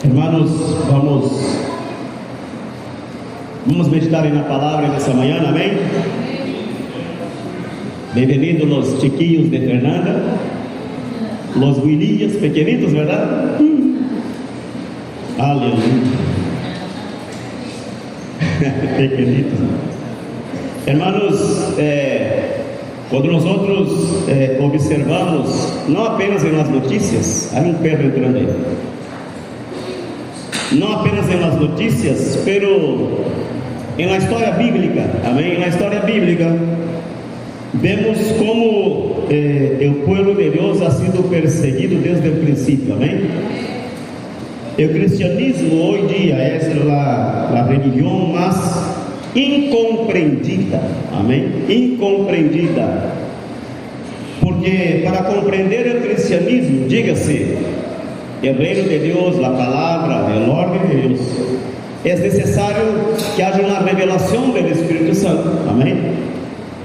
Hermanos, vamos meditar na palavra nessa manhã, amém? Bem-vindos los chiquillos de Fernanda, los Williams pequenitos, verdade? Aleluia. Pequenitos. Hermanos, quando nós observamos, não apenas nas notícias, há um perro entrando aí, não apenas nas notícias, pero na história bíblica, amém? Na história bíblica, vemos como o povo de Deus ha sido perseguido desde o princípio, amém? O cristianismo hoje dia é a religião mais incompreendida, amém? Incompreendida, porque para compreender o cristianismo, diga-se, o reino de Deus, a palavra, o orden de Deus, é necessário que haja uma revelação do Espírito Santo, amém?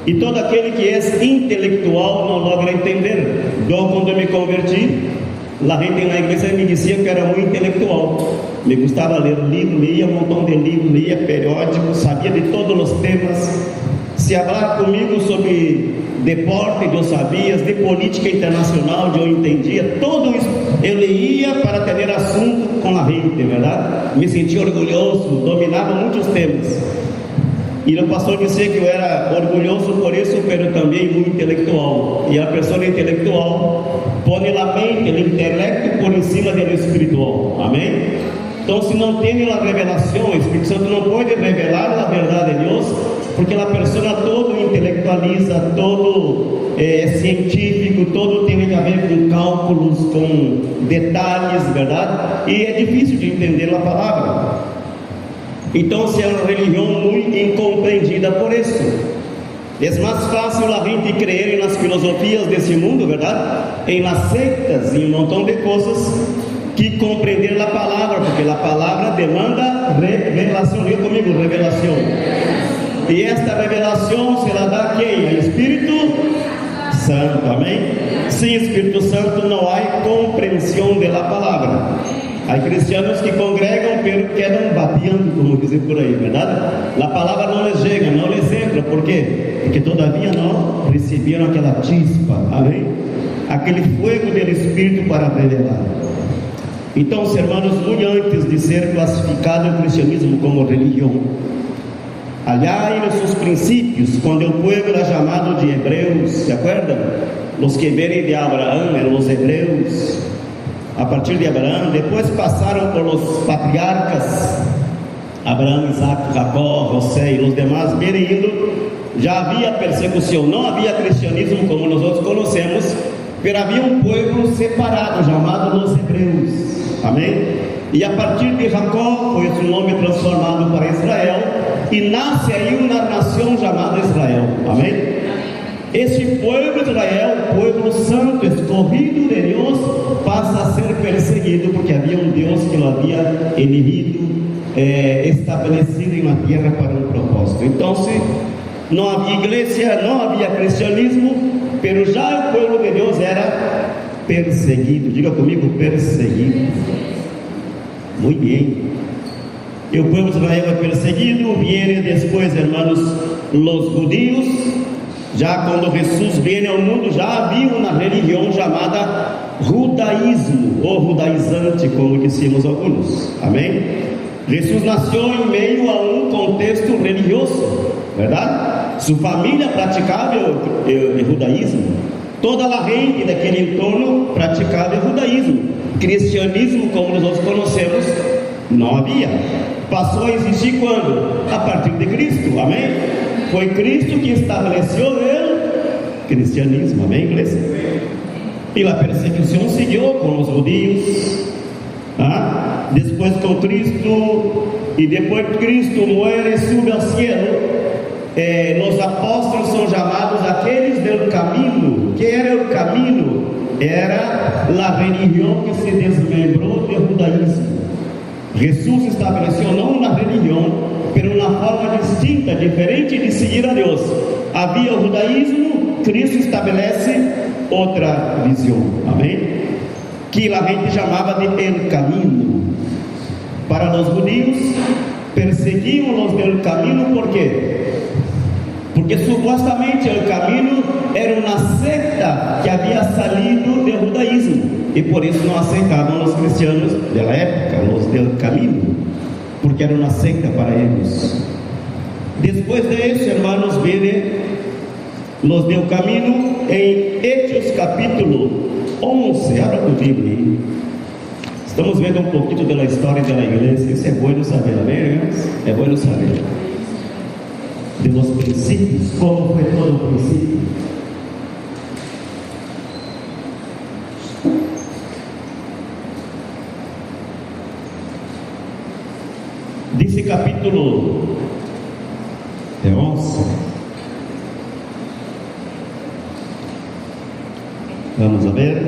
E todo aquele que é intelectual não logra entender. Eu, quando me converti, a gente na igreja me dizia que era muito intelectual, me gostava ler livro, lia um montão de livros, lia periódicos, sabia de todos os temas. Se falar comigo sobre deporte, eu sabia, de política internacional, eu entendia, tudo isso eu lia para ter assunto com a gente, verdade? Me sentia orgulhoso, dominava muitos temas. E o pastor dizia que eu era orgulhoso por isso, mas também muito intelectual. E a pessoa intelectual põe a mente, o intelecto por cima do espiritual, amém? Então, se não tem a revelação, o Espírito Santo não pode revelar a verdade de Deus, porque a pessoa todo intelectualiza, todo é científico, todo tem a ver com cálculos, com detalhes, verdade? E é difícil de entender a palavra. Então, se é uma religião muito incompreendida por isso. É mais fácil a gente crer nas filosofias desse mundo, verdade? Em nas seitas, em um montão de coisas, que compreender a palavra, porque a palavra demanda revelação. Diga comigo, revelação. E esta revelação será da quem? O Espírito Santo, amém? Sem Espírito Santo não há compreensão da palavra. Há cristianos que congregam, pero quedam bateando, como dizem por aí, verdade? A palavra não lhes chega, não lhes entra. Por quê? Porque todavia não receberam aquela chispa, amém? Aquele fogo do Espírito para revelar. Então, irmãos, muito antes de ser classificado o cristianismo como religião, allá em seus princípios, quando o povo era chamado de hebreus, se acuerdam? Os que vêm de Abraão eram os hebreus. A partir de Abraão, depois passaram por os patriarcas Abraão, Isaac, Jacó, José e os demais vêm indo. Já havia persecução, não havia cristianismo como nós outros conhecemos, mas havia um povo separado chamado os hebreus, amém? E a partir de Jacó foi o nome transformado para Israel, e nasce aí uma nação chamada Israel, amém? Esse povo de Israel, povo santo, escolhido de Deus, passa a ser perseguido, porque havia um Deus que o havia elegido, estabelecido na terra para um propósito. Então, se não havia igreja, não havia cristianismo, mas já o povo de Deus era perseguido. Diga comigo, perseguido. Muito bem. E o povo de Israel é perseguido. Viene depois, hermanos, os judeus. Já quando Jesus veio ao mundo, já havia uma religião chamada judaísmo, ou judaizante, como dizemos alguns, amém? Jesus nasceu em meio a um contexto religioso, verdade? Sua família praticava o judaísmo, toda a gente daquele entorno praticava o judaísmo. Cristianismo, como nós conhecemos, não havia. Passou a existir quando? A partir de Cristo, amém? Foi Cristo que estabeleceu o cristianismo, amém, igreja? E a perseguição seguiu com os judeus, depois com Cristo, e depois Cristo morre e sube ao cielo. Os apóstolos são chamados aqueles do caminho. Que era o caminho? Era a religião que se desmembrou do judaísmo. Jesus estabeleceu não uma religião, mas uma forma distinta, diferente de seguir a Deus. Havia o judaísmo, Cristo estabelece outra visão, amém? Que a gente chamava de el caminho. Para os judíos, perseguiam os del camino, ¿por quê? Porque supostamente o caminho era uma secta que havia salido do judaísmo, e por isso não aceitavam os cristianos da época, os del caminho, porque era uma secta para eles. Depois disso, irmãos, viene los del camino em Hechos capítulo 11, abra tu Bíblia. Estamos vendo um pouquinho da história da igreja, isso é bom saber, amém, irmãos? É bom saber. De los princípios, como foi todo o princípio. Dice capítulo 11. Vamos a ver.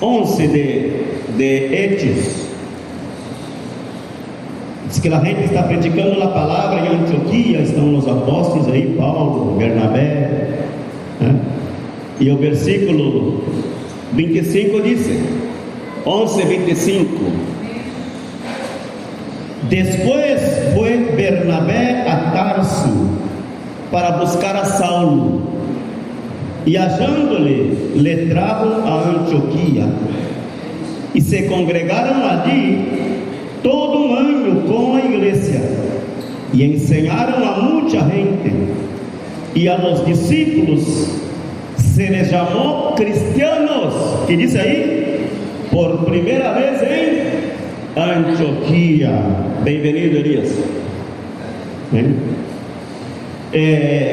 11 de Hechos. Diz que a gente está predicando a palavra em Antioquia, estão os apóstolos aí, Paulo, Bernabé, né? E o versículo 25 diz, 11, 25: Depois foi Bernabé a Tarso para buscar a Saulo, e achando-lhe, le trajo a Antioquia, e se congregaram ali todo um ano com a igreja, e ensinaram a muita gente, e a los discípulos se les chamou cristianos, que diz aí, por primeira vez em Antioquia. Bem-vindo, Elias.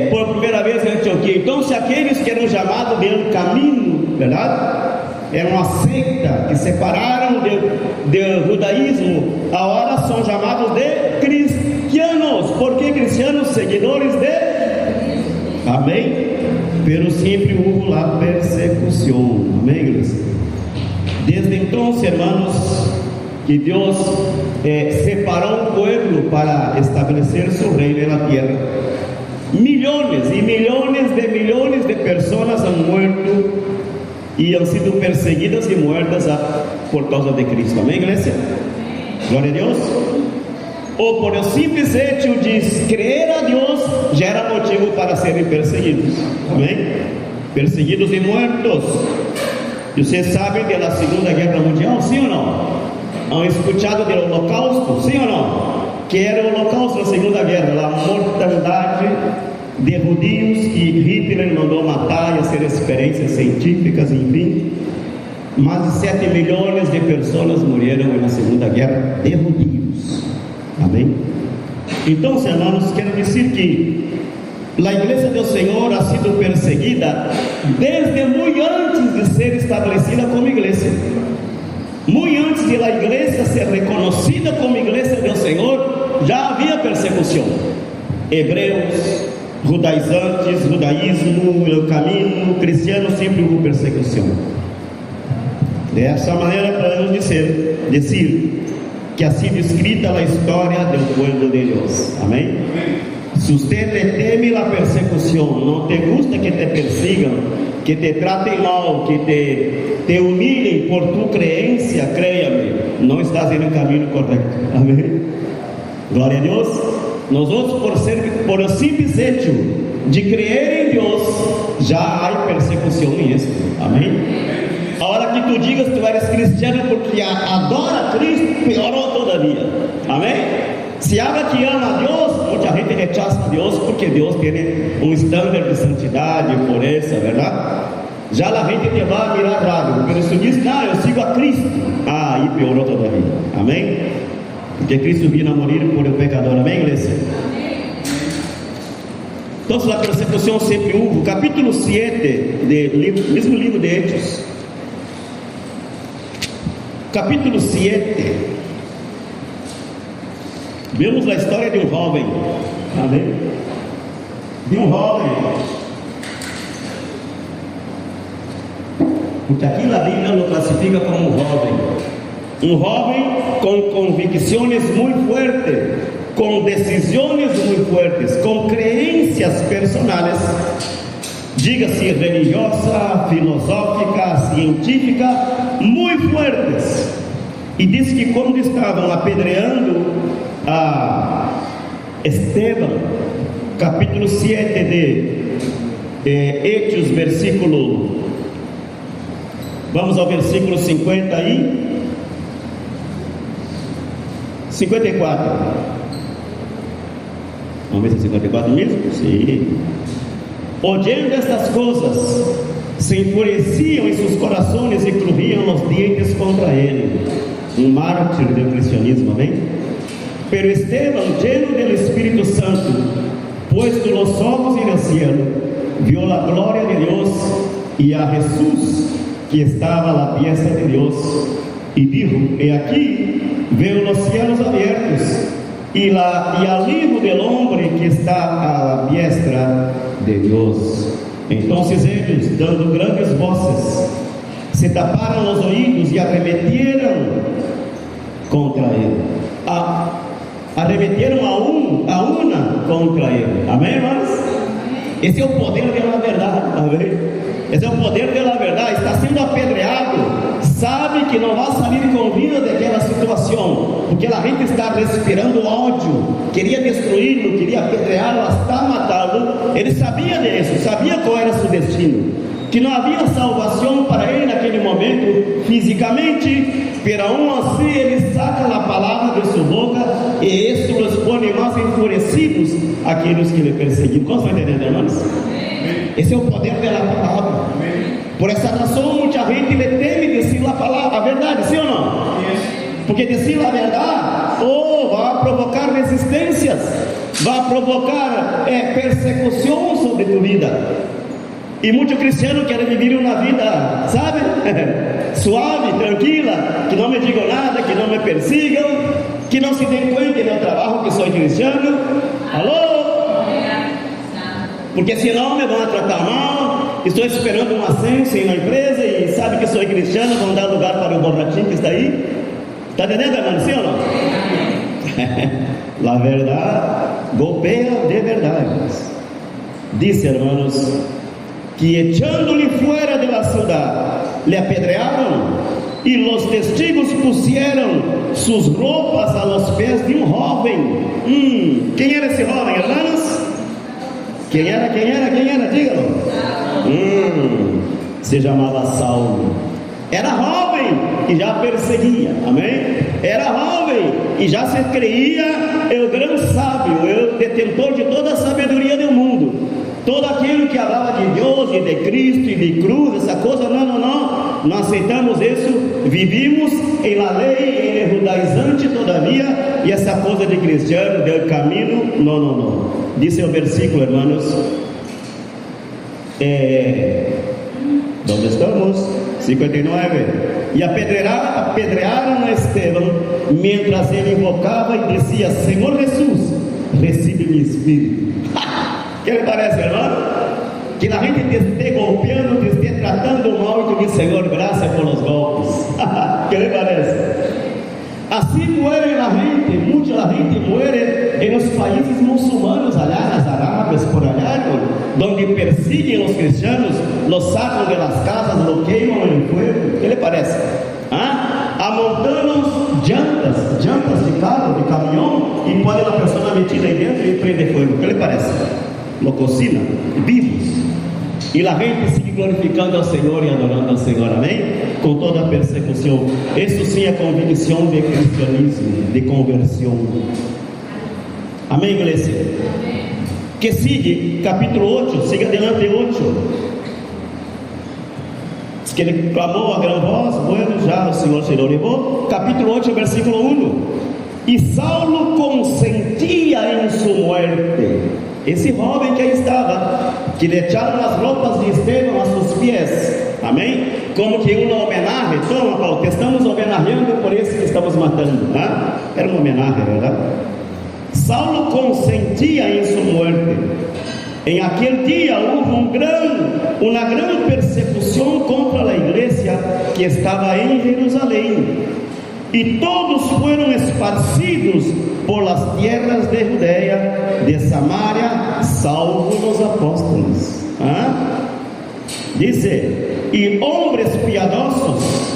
Por primeira vez em Antioquia. Então, se aqueles que eram chamados de caminho, verdade? Era uma seita que separaram do judaísmo, agora são chamados de cristianos. Por que cristianos? Seguidores de... Amém? Pero sempre houve a persecução. Amém, igreja? Desde então, irmãos, que Deus separou um povo para estabelecer seu reino na terra. Milhões e milhões de pessoas han muerto e han sido perseguidas e muertas por causa de Cristo. Amém, igreja? Glória a Deus. Ou por o simples hecho de crer a Deus já era motivo para serem perseguidos. Amém? Perseguidos e mortos. E vocês sabem da Segunda Guerra Mundial, sim ou não? Han escuchado do Holocausto, sim ou não? Que era o Holocausto da Segunda Guerra, a mortandade de judeus que Hitler mandou matar e fazer experiências científicas, enfim. Mais de 7 milhões de pessoas morreram na Segunda Guerra de judeus. Amém? Então, irmãos, quero dizer que a Igreja do Senhor ha sido perseguida desde muito antes de ser estabelecida como igreja. Muito antes de a igreja ser reconhecida como igreja do Senhor, já havia persecução. Hebreus, judaizantes, judaísmo, o caminho, cristianos, sempre houve persecução. Dessa maneira podemos dizer que ha sido escrita a história do povo de Deus. Amém? Se você teme a persecução, não te gusta que te persigam, que te tratem mal, que te humilhem por tu crença, creia-me, não estás no caminho correto. Amém? Glória a Deus. Nós outros, por o simples hecho de crer em Deus, já há persecução em isso. Amém? A hora que tu digas que tu eres cristiano porque adora a Cristo, piorou todavia. Amém? Se habla que ama a Deus, muita gente rechaza a Deus porque Deus tem um estándar de santidade, pureza, verdade? Já a gente te vai mirar raro, porque se tu diz, não, eu sigo a Cristo, aí piorou todavia. Amém? Porque Cristo vino a morir por o pecador. Amém, igreja? Então, a persecução sempre houve. Capítulo 7 do mesmo livro de Hechos, capítulo 7, vemos a história de um jovem. Amém? De um jovem, porque aqui na Bíblia lo classifica como um jovem com convicções muito fortes, com decisões muito fortes, com crenças personais, diga-se religiosa, filosófica, científica, muito fortes. E diz que quando estavam apedreando a Estevão, capítulo 7 de Hechos, versículo, vamos ao versículo 50 e 54. Vamos ver se é 54 mesmo? Sim. Oyendo estas coisas, se enfureciam em seus corações e crujiam os dientes contra ele. Um mártir do cristianismo, amém? Pero Esteban, lleno del Espíritu Santo, puesto los ojos en el cielo, vio la gloria de Dios y a Jesús que estaba a la diestra de Dios, y dijo: he aquí, veo los cielos abiertos y al Hijo del Hombre que está a la diestra de Dios. Entonces ellos, dando grandes voces, se taparam os ouvidos e arremeteram contra ele. Arremeteram a una contra ele. Amém, irmãos? Esse é o poder da verdade. Amém? Esse é o poder da verdade. Está sendo apedreado, sabe que não vai sair com vida daquela situação, porque a gente está respirando ódio, queria destruí-lo, queria apedreá-lo, hasta matá-lo. Ele sabia disso, sabia qual era seu destino, que não havia salvação para ele naquele momento fisicamente, pero aún assim ele saca a palavra de sua boca, e isso os põe mais enfurecidos aqueles que lhe perseguiam. Como estão entendendo, irmãos? Esse é o poder da palavra. Por essa razão muita gente lhe teme dizer a palavra, a verdade, sim ou não? Porque dizer a verdade vai provocar resistências, vai provocar persecução sobre tu vida. E muitos cristianos querem viver uma vida, sabe, suave, tranquila, que não me digam nada, que não me persigam, que não se deem conta do meu trabalho, que sou cristiano. Alô? Porque senão me vão tratar mal. Estou esperando um ascenso em uma empresa e sabe que sou cristiano, vão dar lugar para o borrachinho que está aí. Está entendendo, irmão? Sim ou não? A verdade golpeia de verdade. Disse, irmãos, que echando-lhe fuera de la ciudad, le apedrearon, y los testigos pusieron sus ropas a los pés de un joven. ¿Quién era ese joven, hermanos? ¿Quién era? Dígalo. Se chamava Saulo. Era jovem e já perseguia, amém? Era jovem e já se creia o grande sábio, o detentor de toda a sabedoria do mundo. Todo aquilo que falava de Deus e de Cristo e de cruz, essa coisa, não aceitamos isso. Vivimos em la lei, em judaizante todavia, e essa coisa de cristiano, del caminho, não. Diz o versículo, hermanos, onde estamos? 59. E apedrearam a Estevão, mientras ele invocava e dizia: Senhor Jesus, recebe meu espírito. Que lhe parece, irmão? Que a gente te esteja golpeando, te esteja tratando mal e tu diz: Senhor, graças pelos golpes. Que lhe parece? Assim muere a gente, muita gente muere nos países muçulmanos, allá nas Arábias, por allá, onde persiguen os cristianos, los sacam de las casas, los queimam em fuego. Que lhe parece? Amontaram llantas de carro, de caminhão, e põem a pessoa metida aí dentro e prende fogo. Que lhe parece? Lo cocina, vivos. E a gente sigue glorificando ao Senhor e adorando ao Senhor, amém? Com toda a persecução. Isso sim é convicção de cristianismo, de conversão. Amém, igreja? Que sigue, capítulo 8, siga adiante 8. Diz que ele clamou a gran voz, bueno, já o Senhor se lo levou. Capítulo 8, versículo 1. E Saulo consentia em sua muerte. Esse jovem que aí estava, que lhe echaram as roupas de Estevão a seus pés, amém? Como que uma homenagem. Toma, Paulo, que estamos homenageando por esse que estamos matando, tá? Era uma homenagem, verdade? Saulo consentia em sua muerte. Em aquele dia houve uma grande persecução contra a igreja que estava em Jerusalém, e todos foram esparcidos por las tierras de Judea, de Samaria, salvo os apóstolos. Dice: e homens piadosos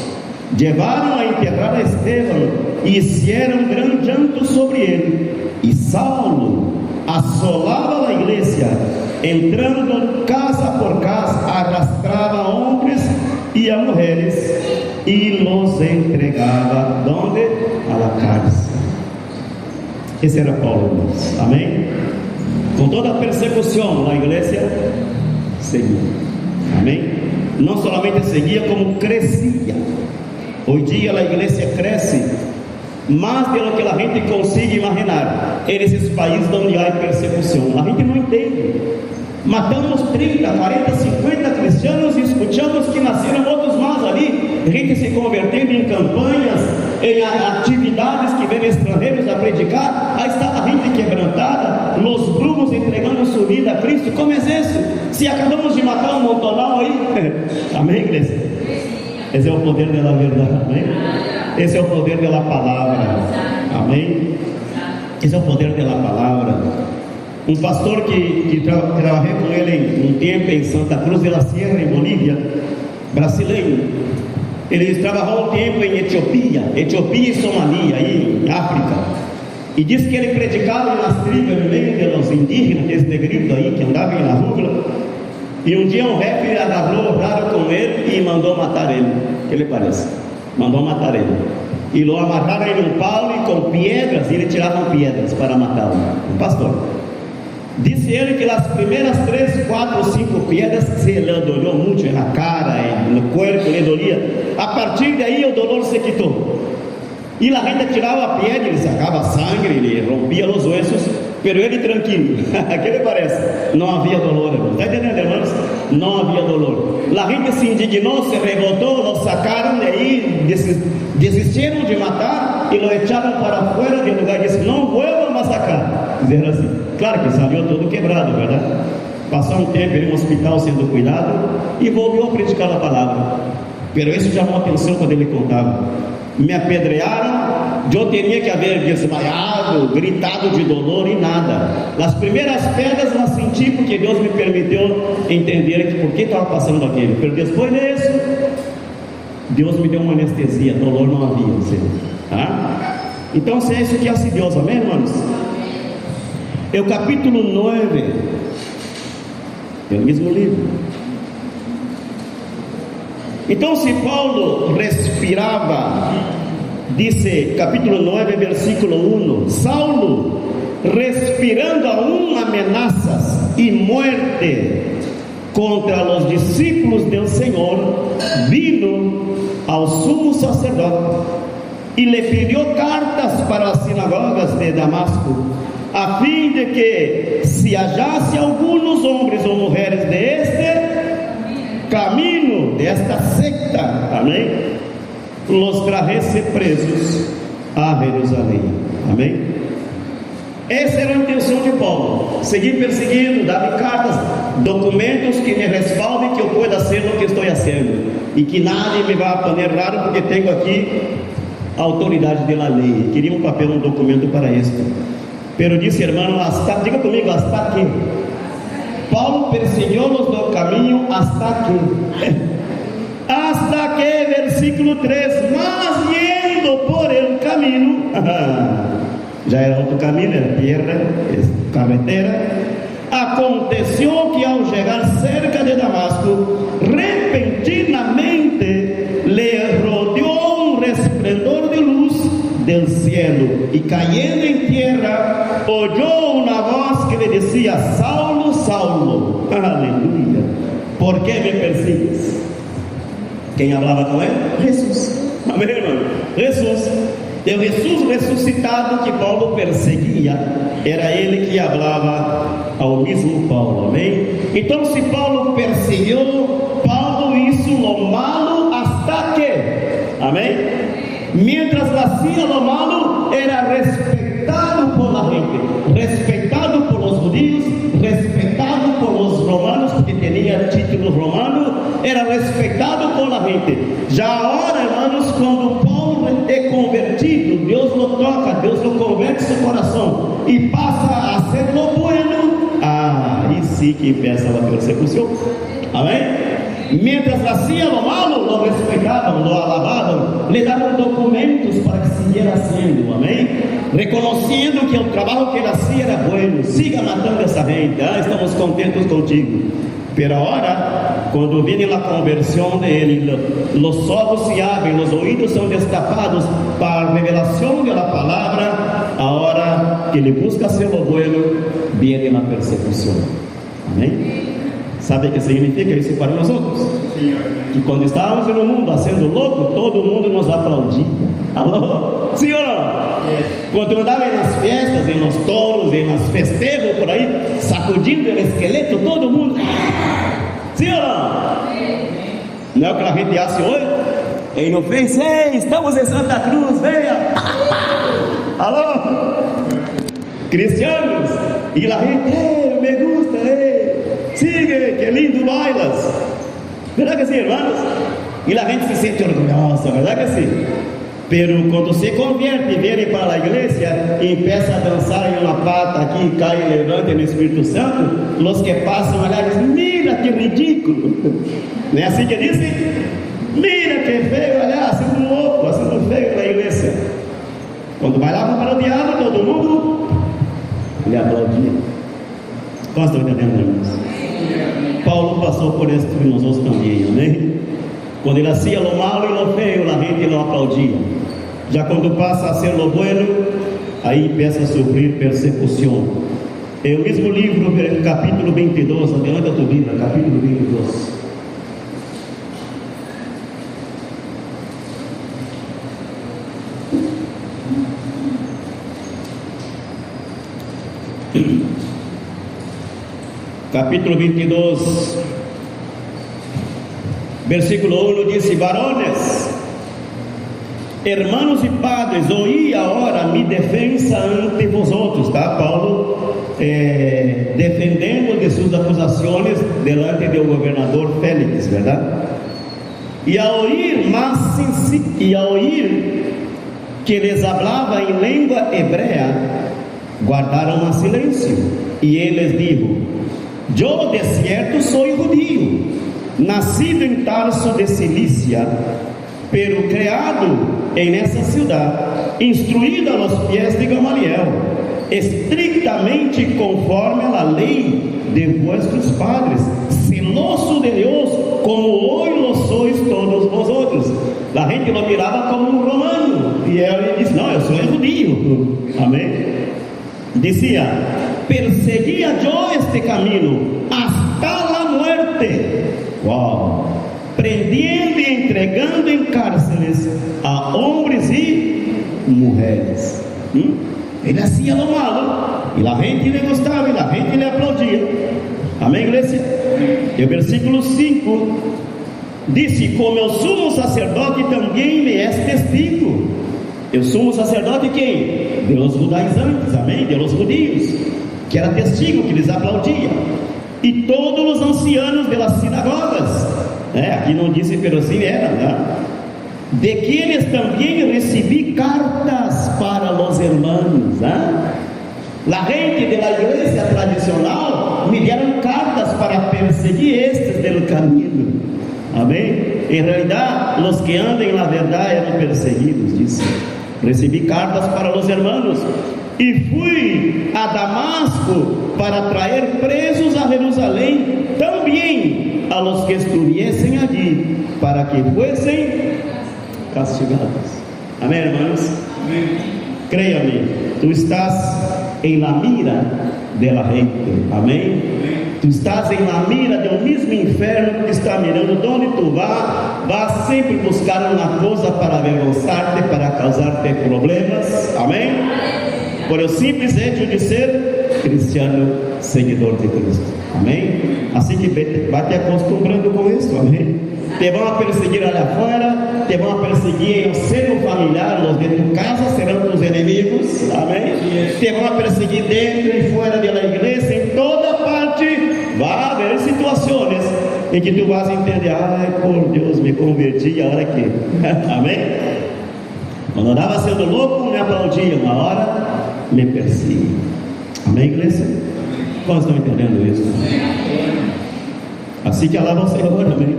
Llevaram a enterrar a Estevão e hicieron gran llanto sobre ele. E Saulo assolava a igreja, entrando casa por casa, arrastrava homens e a mulheres e los entregava donde? A la cárcel. Esse era Paulo, irmãos. Amém? Com toda a persecução, a igreja seguia. Amém? Não somente seguia, como crescia. Hoje dia a igreja cresce mais do que a gente consegue imaginar em esses países onde há persecução. A gente não entende. Matamos 30, 40, 50 cristianos e escutamos que nasceram outros mais ali, gente se convertendo em campanhas, em atividades que vêm estrangeiros a predicar. Aí está a gente quebrantada, os grupos entregando sua vida a Cristo. Como é isso? Se acabamos de matar um montonal aí, amém, igreja? Esse é o poder da verdade, amém? Esse é o poder da palavra, amém? Esse é o poder da palavra. Um pastor que trabalhei com ele um tempo em Santa Cruz de la Sierra, em Bolívia, brasileiro. Ele trabalhou um tempo em Etiópia e Somalia, aí em África. E disse que ele predicava nas tribos no meio dos indígenas, esse negrito aí que andava na rua. E um dia um rap agarrou raro com ele e mandou matar ele. O que lhe parece? Mandou matar ele. E lo amarraram em um pau e com pedras, e ele tirava pedras para matá-lo. Um pastor. Disse ele que as primeiras 3, 4, 5 pedras se lhe dolou muito na cara, no corpo, lhe doía. A partir daí o dolor se quitou. E a gente tirava a pedra, ele sacava sangue, ele rompia os ossos, pero ele tranquilo. Que lhe parece? Não havia dolor, irmãos. Está entendendo, irmãos? Não havia dolor. A gente se indignou, se revoltou, lo sacaram de aí, desistiram de matar e lo echaram para fora do lugar e disse: não vuelvam a massacrar. Dizer assim. Claro que saiu todo quebrado, verdade? Passou um tempo em um hospital sendo cuidado e voltou a predicar a palavra. Pero isso chamou a atenção quando ele contava. Me apedrearam, eu teria que haver desmaiado, gritado de dolor e nada. As primeiras pedras las senti porque Deus me permitiu entender que por que estava passando aquilo. Pero depois disso, Deus me deu uma anestesia, dolor não havia. Tá? Então, se é isso que hace Deus, amém, irmãos? É o capítulo 9, é o mesmo livro. Então, se Paulo respirava, disse, capítulo 9, versículo 1, Saulo, respirando aún ameaças e muerte contra os discípulos do Senhor, vino ao sumo sacerdote e lhe pediu cartas para as sinagogas de Damasco, a fim de que, se hallasse alguns homens ou mulheres deste caminho, desta secta, amém, los trajesse presos a Jerusalém, amém. Essa era a intenção de Paulo, seguir perseguindo, dar cartas, documentos que me respaldem que eu pueda ser o que estou fazendo e que nadie me vá poner raro porque tenho aqui a autoridade da lei. Queria um papel, um documento para isso. Pero disse, irmão, hasta, diga comigo, hasta aqui. Paulo perseguiu-los do caminho hasta aqui. Hasta que, versículo 3, mas yendo por el caminho, já era outro caminho, era tierra, carretera. Aconteceu que ao chegar cerca de Damasco, repentinamente lhe rodeou um resplendor de luz del cielo, e caindo em terra, oyó uma voz que lhe dizia: Saulo, Saulo, aleluia, ¿por que me persigues? Quem falava com ele? Jesus, amém, irmão? Jesus. E o Jesus ressuscitado que Paulo perseguia, era ele que falava ao mesmo Paulo, amém? Então, se Paulo perseguiu, Paulo hizo lo malo hasta que, amém? Mientras hacía lo malo, era respeitado por la gente, respeitado por los judíos, respeitado por los romanos, porque tinha título romano, era respeitado por la gente. Já agora, irmãos, quando Paulo é convertido, Deus lo toca, Deus lo converte seu coração e passa a ser lo bueno, aí sim que começa a persecução, amém? Mientras hacía lo malo, lo respetaban, lo alababan, le daban documentos para que siguiera haciendo, amén. Reconociendo que el trabajo que él hacía era bueno. Siga matando a esa gente, estamos contentos contigo. Pero ahora, cuando viene la conversión de él, los ojos se abren, los oídos son destapados para la revelación de la palabra. Ahora que ele busca hacer lo bueno, viene la persecución, amén. ¿Sabe qué significa isso para nós outros? Que quando estávamos no mundo sendo louco, todo mundo nos aplaudia. Alô? Sim ou não? Quando andava nas festas, em nos touros, em nas festejos por aí, sacudindo o esqueleto, todo mundo. Sim ou não? Não é o que a gente acha hoje? E no Face, ei, estamos em Santa Cruz, venha. Alô? Cristianos, e a gente, ei, me gusta, ei. Sigue, que lindo bailas. ¿Verdad que sí, hermanos? Y la gente se siente orgullosa, ¿verdad que sí? Pero cuando se convierte y viene para la iglesia y empieza a danzar en una pata aquí, cae y levanta en el Espíritu Santo, los que pasan allá dicen, mira que ridículo. ¿No es así que dicen? Mira que feo allá, haciendo louco, haciendo feo en la iglesia. Cuando bailaban para el diablo, todo el mundo le aplaudía. ¿Cómo estão entendendo, irmãos? Paulo passou por isso e nós também, amém? Quando ele hacía lo malo e lo feio, a gente não aplaudia. Já quando passa a ser lo bueno, aí começa a sofrer persecução. É o mesmo livro, capítulo 22, adelanta a tua Bíblia, capítulo 22. Capítulo 22, versículo 1 diz: varones, hermanos e padres, oí agora mi defensa ante vosotros. Está Paulo defendendo de suas acusações delante do governador Félix, verdade? E a oír que les hablava em língua hebrea, guardaram a silêncio. E ele les dijo: yo de cierto soy judío, nacido en Tarso de Cilicia, pero criado en esa ciudad, instruido a los pies de Gamaliel, estrictamente conforme a la ley de vuestros padres, celoso de Dios, como hoy lo sois todos vosotros. La gente lo miraba como un romano, y él dice: no, yo soy judío, amén. Decía: perseguía yo este camino hasta la muerte, prendiendo y entregando en cárceles a hombres y mujeres. Él hacía lo malo y la gente le gustaba y la gente le aplaudía. Amém, igreja? E o versículo 5 dice: como el sumo sacerdote también me es testigo. El sumo sacerdote quem? De los judaizantes, amém? De los judíos, que era testigo, que lhes aplaudia. E todos os ancianos de las sinagogas, aqui não disse, pero sim era, né? De quienes também recebi cartas para los hermanos, né? La gente de la iglesia tradicional me dieron cartas para perseguir estes del camino, amém? Em realidade, os que andam na verdade eram perseguidos, disse. Recebi cartas para los hermanos e fui a Damasco para traer presos a Jerusalém também a los que estuviesen allí, para que fuesen castigados. Amém, hermanos? Créame, tu estás en la mira de la gente, amém? Tu estás em la mira do mesmo inferno que está mirando. Onde tu vas sempre buscar uma coisa para avergonçar-te, para causar-te problemas, amém? Por o simples hecho de ser cristiano, seguidor de Cristo, amém? Assim que vai te acostumando com isso, amém? Te vão a perseguir allá afuera, te vão a perseguir en el seno familiar, los de tu casa serão tus enemigos, amém? Te vão a perseguir dentro e fora de la igreja, em toda parte vai haver situações em que tu vas entender: ai, por Deus, me converti, a hora que, amém? Quando andava sendo louco, me aplaudiam, a hora me perseguem, amém, igreja? Quantos estão entendendo isso? Assim que alava o Senhor, amém?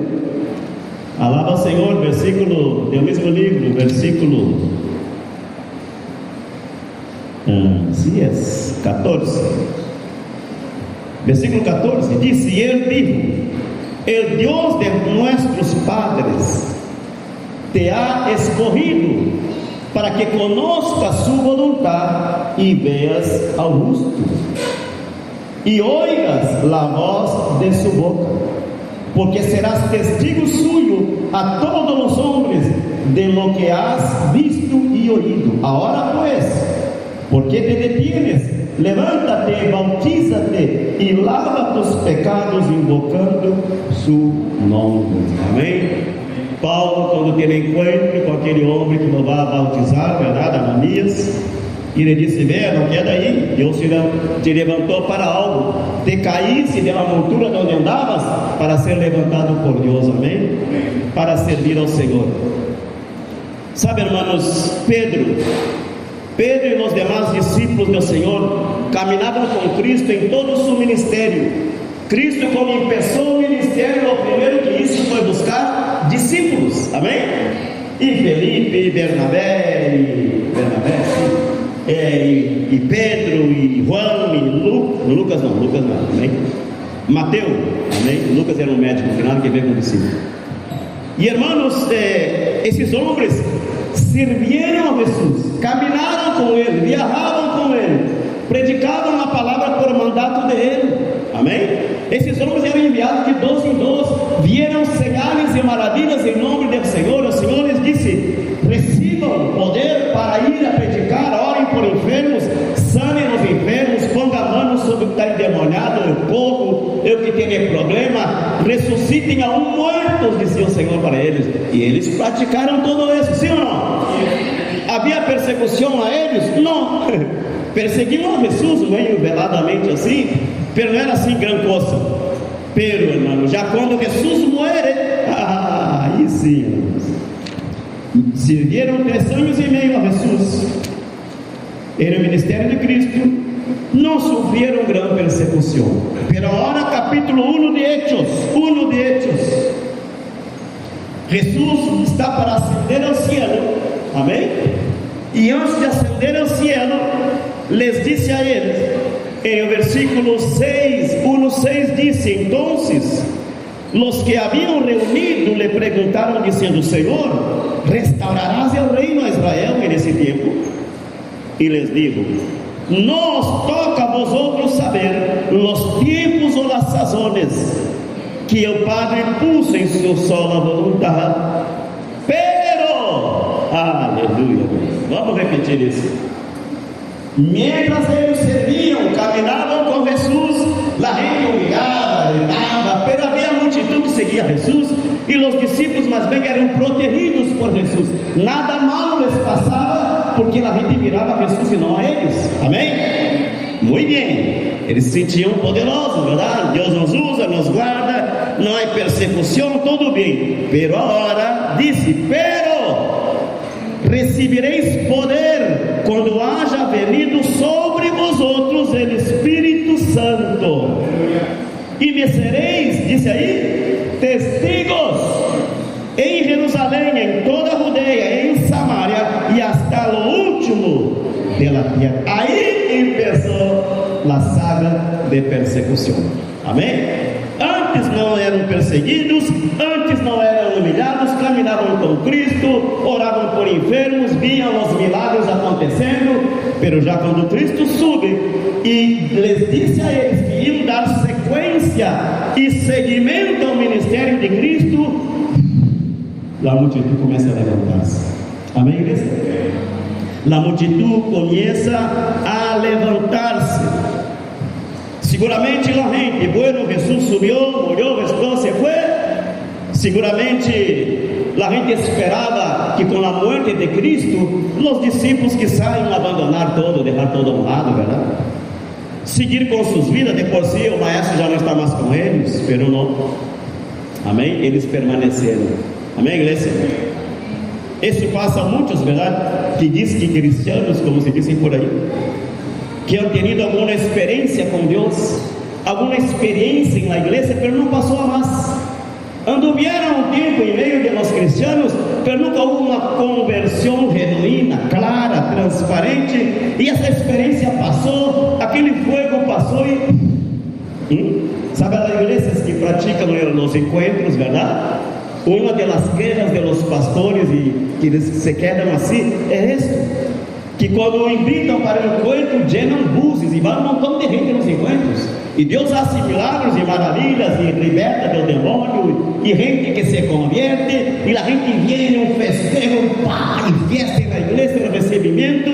Alaba ao Senhor, versículo do mesmo livro, versículo 14. Versículo 14 diz: e Él dijo: el Dios de nuestros padres te ha escogido para que conozcas su voluntad y veas al justo y oigas la voz de su boca, porque serás testigo suyo a todos los hombres de lo que has visto y oído. Ahora pues, ¿por qué te detienes? Levántate, bautízate y lava tus pecados invocando su nombre. Amém? Paulo, quando teve encontro com aquele homem que não vai bautizar, verdade, Ananias, e ele disse: não queda aí, Deus te levantou para algo, te caísse de uma montura de onde andavas para ser levantado por Deus, amém? Para servir ao Senhor. Sabe, irmãos, Pedro e os demais discípulos do Senhor caminavam com Cristo em todo o seu ministério. Cristo, quando começou o ministério, o primeiro que isso foi buscar discípulos, amém? E Felipe, e Bernabé, e Pedro, e João, e Lucas não, amém? Mateus, amém? Lucas era um médico, não tem nada a ver com o discípulo. E irmãos, esses homens serviram a Jesus, caminaram com Ele, viajavam com Ele, predicavam a palavra por mandato de Ele, amém? Esses homens eram enviados de 12 em 12, vieram sinais e maravilhas em nome do Senhor. O Senhor lhes disse: recebam poder para ir a predicar, orem por enfermos, sanem os enfermos, ponham a mão sobre o que está endemoniado, o povo, o que tem problema, ressuscitem a um mortos, dizia o Senhor para eles. E eles praticaram tudo isso, sim ou não? Havia persecução a eles? Não. Perseguiam a Jesus meio veladamente assim, pero não era assim gran coisa. Pero, irmão, já quando Jesus muere, aí sim, irmãos, serviram 3 anos e meio a Jesus en el ministério de Cristo, não sofreram gran persecução. Pero agora, capítulo 1 de Hechos, Jesus está para ascender ao cielo, amém? E antes de ascender ao cielo, les disse a eles, en el versículo 6, 1:6 dice: entonces los que habían reunido le preguntaron diciendo: Señor, ¿restaurarás el reino a Israel en ese tiempo? Y les dijo: no os toca a vosotros saber los tiempos o las sazones que el Padre puso en su sola voluntad, pero, aleluya, vamos repetir isso. Mientras eles serviam, caminavam com Jesus, a gente humilhava, gritava, pero havia multitud que seguia Jesus, e os discípulos mais bem eram protegidos por Jesus. Nada mal lhes passava, porque a gente mirava a Jesus e não a eles, amém? Muito bem, eles se sentiam poderosos, verdade? Deus nos usa, nos guarda, não há persecução, tudo bem. Pero agora, disse: recebereis poder quando haja venido sobre vosotros el Espírito Santo, e me sereis, disse aí, testigos em Jerusalém, em toda a Judeia, em Samaria e hasta o último da terra. Aí começou a saga de persecução, amém? Antes não eram perseguidos, antes não eram humilhados, caminavam com Cristo, oravam por enfermos, viam os milagres acontecendo, pero já quando Cristo sube e lhes disse a eles que iam dar sequência e seguimento ao ministério de Cristo, a multitud começa a levantar-se, amém, igreja? A multitud começa a levantar-se. Seguramente a gente, bueno, Jesus subiu, morreu, restou, se foi. Seguramente a gente esperava que com a morte de Cristo, os discípulos que saem abandonar todo, deixar todo a um lado, verdade? Seguir com suas vidas, de por si o maestro já não está mais com eles, pero não, amém? Eles permaneceram, amém, igreja? Isso passa a muitos, verdade? Que diz que cristianos, como se dizem por aí, que han tenido alguma experiência com Deus, alguma experiência na igreja, mas não passou a mais. Anduvieron un tiempo en medio de los cristianos, pero nunca hubo una conversión genuina, clara, transparente, y esa experiencia pasó, aquel fuego pasó y... ¿sabe las iglesias que practican los encuentros, verdad? Una de las quejas de los pastores y que se quedan así es esto, que cuando invitan para el encuentro llenan buses y va un montón de gente en los encuentros, y Dios hace milagros y maravillas y liberta del demonio y gente que se convierte y la gente viene un festejo y fiesta en la iglesia, el recibimiento,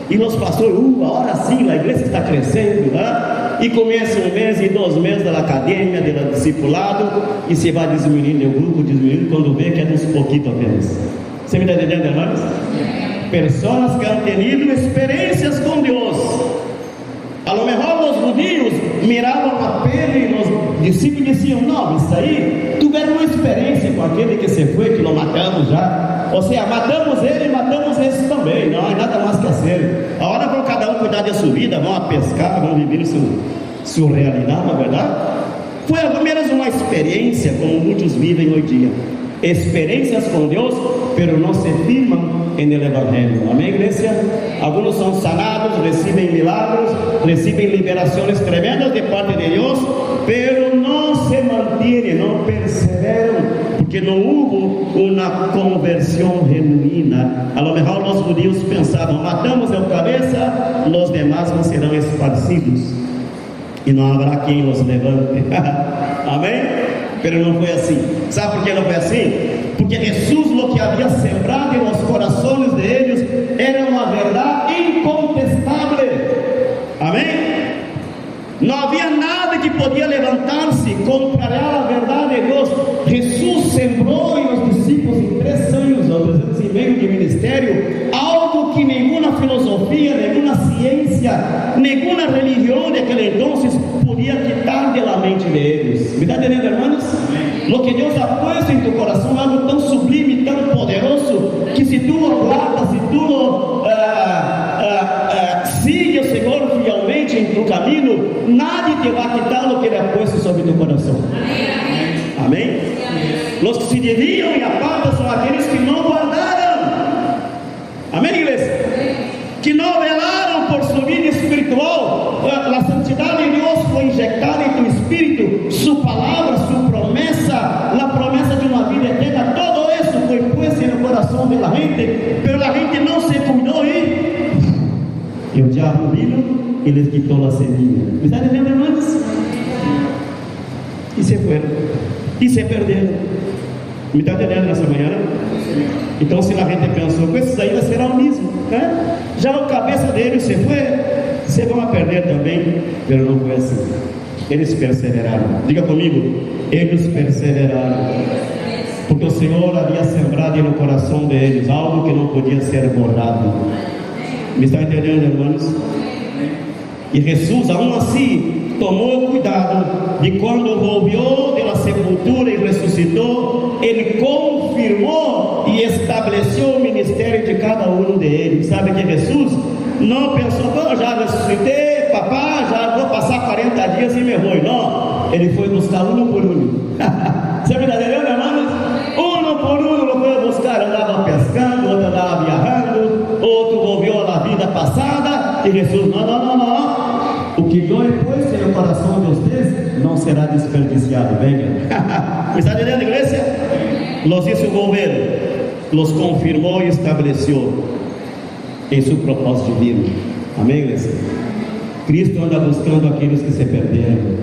y los pastores, ahora sí la iglesia está creciendo, ¿verdad? Y começa 1 mês e 2 meses da academia, do discipulado, e se vai diminuindo o grupo, diminuindo, quando vê que é uns pouquinho apenas. Você me está entendendo, irmãos? Pessoas que han tenido experiências com Deus. A lo mejor os judíos miravam a Pedro e os discípulos diziam: não, isso aí, tiveram uma experiência com aquele que se foi, que lo matamos já. Ou seja, matamos ele e matamos esse também. Não há nada mais que fazer. Agora vão cada um cuidar da sua vida, vão a pescar, vão viver sua realidade, não é verdade? Foi apenas uma experiência, como muitos vivem hoje em dia. Experiências com Deus, pero não se firmam en el Evangelho. Amém, igreja? Alguns são sanados, recebem milagros, recebem liberações tremendas de parte de Deus, pero não se mantêm, não perseveram, porque não houve uma conversão genuína. A lo mejor os judíos pensavam: matamos o cabeça, os demais serão esparcidos e não haverá quem os levante. Amém? Pero não foi assim. Sabe por que não foi assim? Porque Jesus, lo que havia sembrado em los corações de eles, era uma verdade incontestável. Amém? Não havia nada que podia levantar-se contra a verdade de Deus. Jesus sembrou em os discípulos em 3 anos ou 3 anos e meio de ministério algo que nenhuma filosofia, nenhuma ciência, nenhuma religião daquele entonces podia quitar de la mente de eles. ¿Me está entendendo, hermanos? Lo que Deus ha puesto em tu coração é algo tão sublime, tão poderoso, que se tu lo guardas, se tu lo sigue o Senhor fielmente em tu caminho, nadie te vai quitar o que Ele ha puesto sobre tu coração. Amém? Os que se desviam e apartam são aqueles que não guardaram. Amém, igreja? Que não velaram por sua vida espiritual. A santidade de Deus foi injetada em tu espírito, sua palavra, sua promessa, a promessa de uma vida eterna. Todo isso foi puesto no coração da gente, pero a gente não se cuidou e o diabo vino e lhes quitou a semilla. ¿Me está entendendo, hermanos? E se foram, e se perderam. Me está entendendo nessa manhã? Então, se a gente pensou que isso ainda será o mesmo, né? Já a cabeça deles se foi, se vão a perder também, mas não foi assim. Eles perseveraram. Diga comigo: eles perseveraram, porque o Senhor havia sembrado no coração deles algo que não podia ser borrado. Me está entendendo, irmãos? E Jesus, aún assim, tomou cuidado de quando volvió de la sepultura e ressuscitou, Ele confirmou e estabeleceu o ministério de cada um deles. Sabe que Jesus não pensou: já ressuscitei, papá, já vou passar 40 dias e me vou. Não, Ele foi buscar um por um. Você me está entendendo, irmãos? Um por um, Ele foi buscar. Andava pescando, outro andava viajando, outro volviu à vida passada. E Jesus: não. O que Deus pôs no coração de vocês não será desperdiciado. Venga. ¿Me está entendendo, igreja? Los hizo volver, los confirmou e estabeleceu em seu propósito divino. Amém, igreja? Cristo anda buscando aqueles que se perderam.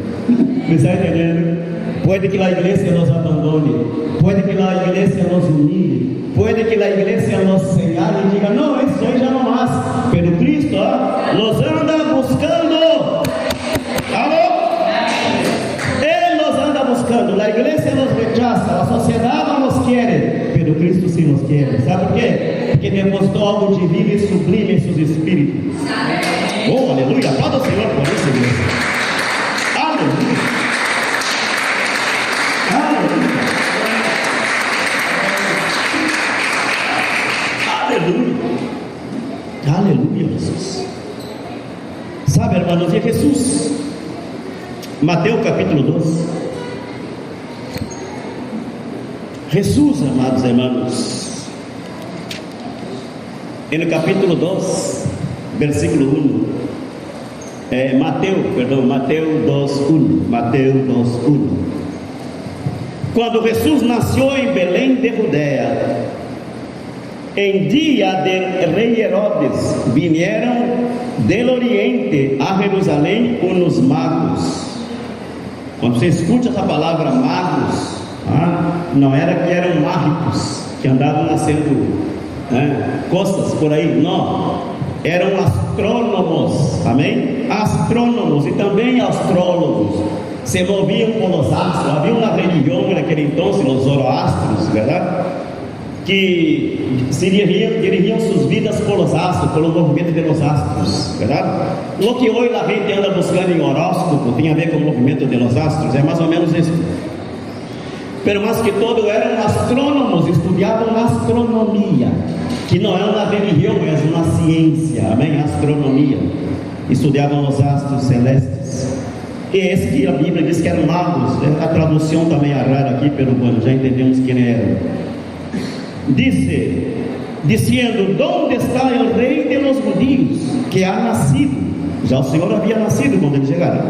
¿Me está entendendo? Pode que a igreja nos abandone, pode que a igreja nos humilhe, pode que a igreja nos señale e diga: não, isso aí já não mais. Pero Cristo nos anda buscando. Alô? Ele nos anda buscando. A igreja nos rechaza, a sociedade nos quer, pero Cristo sim nos quer. Sabe por quê? Porque depositou algo divino e sublime em seus espíritos. Oh, aleluia! Aplauda o Senhor por isso, igreja. Aleluia! Aleluia, Jesus. Sabe, irmãos, e Jesus, Mateus capítulo 12, Jesús, amados hermanos, en el capítulo 2, versículo 1, Mateo 2:1. Quando Jesus nasceu em Belém de Judéia, em dia del rei Herodes, vieram del oriente a Jerusalém uns magos. Quando você escuta essa palavra magos, não era que eram mágicos que andavam nascendo coisas por aí, não, eram astrônomos, amém? Astrônomos e também astrólogos, se moviam por os astros. Havia uma religião naquele então, os zoroastros, verdade? Que se dirigiam suas vidas por los astros, pelo movimento de los astros, verdade? O que hoje a gente anda buscando em horóscopo tem a ver com o movimento de los astros, é mais ou menos isso. Pero mais que todo eram astrônomos, estudavam astronomia, que não é uma religião, é uma ciência, amém? Astronomia, estudavam os astros celestes. E esse que a Bíblia diz que eram magos, a tradução também é rara aqui, pero bueno, já entendemos quem eram. Dizendo: onde está o rei de los judíos que ha nascido? Já o Senhor havia nascido quando eles chegaram,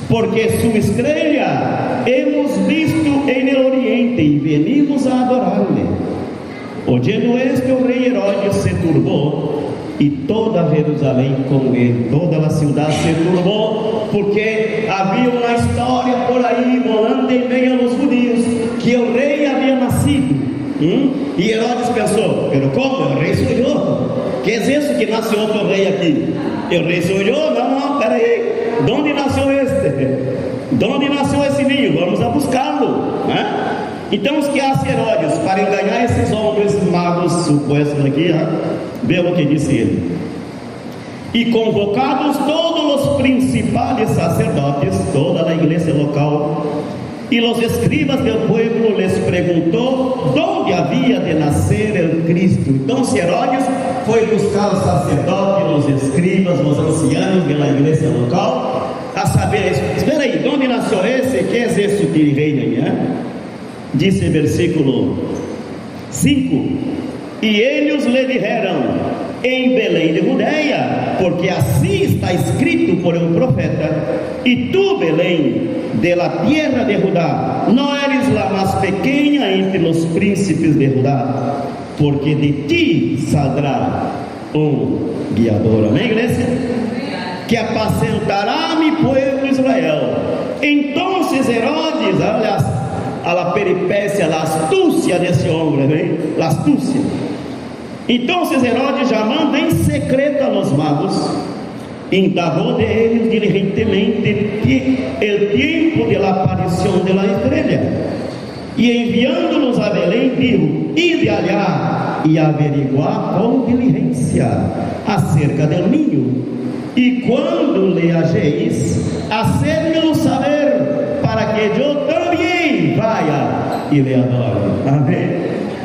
porque sua estrela hemos visto en el oriente e venimos a adorarle. Oyendo esto, o rei Herodes se turbou e toda Jerusalém com ele, toda a cidade se turbou, porque havia uma história por aí rolando em meio aos judíos que o rei havia nascido. E Herodes pensou: pero como? O rei sou eu? Que é isso que nasceu outro rei aqui? O rei sou eu? Não, peraí, de onde nasceu este? De onde nasceu esse ninho? Vamos a buscá-lo, Então, o que hace Herodes para enganar esses homens magos supostos aqui? Vê o que disse ele: e convocados todos os principais sacerdotes, toda a igreja local, e os escribas do povo, les perguntou onde havia de nascer o Cristo. Então Herodes foi buscar os sacerdotes, os escribas, os ancianos da igreja local, a saber: espera aí, de onde nasceu esse? Que é esse que reina aí? Disse versículo 5: e eles lhe disseram: em Belém de Judéia, porque assim está escrito por um profeta: e tu, Belém, de la tierra de Judá, não eres la mais pequena entre os príncipes de Judá, porque de ti saldrá um guiador. Amém, igreja? Que apacentará mi pueblo Israel. Então Herodes, olha a peripécia, a astúcia desse homem, né? A astúcia. Então Herodes, chamando em secreto a los magos, indagou de eles diligentemente o tempo de la aparição de la estrela, e enviando-los a Belém, dijo: ide allá e averiguar com diligência acerca del niño, e quando le halleis, hacedmelo saber, para que eu também vaya e le adore. Amém?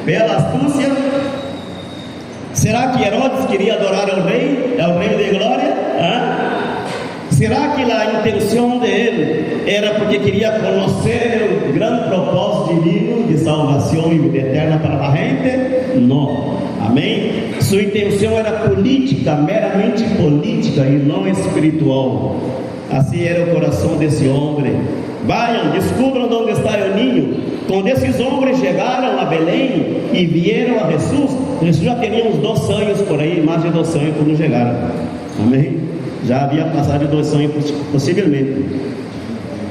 Pela astúcia. Será que Herodes queria adorar ao rei de glória? Será que a intenção dele era porque queria conhecer o grande propósito divino de salvação e vida eterna para a gente? Não, amém? Sua intenção era política, meramente política e não espiritual. Assim era o coração desse homem. Vayam, descubram onde está o ninho. Quando esses homens chegaram a Belém e vieram a Jesus já tinha uns 2 anos por aí, mais de 2 anos quando chegaram. Amém? Já havia passado de 2 anos possivelmente.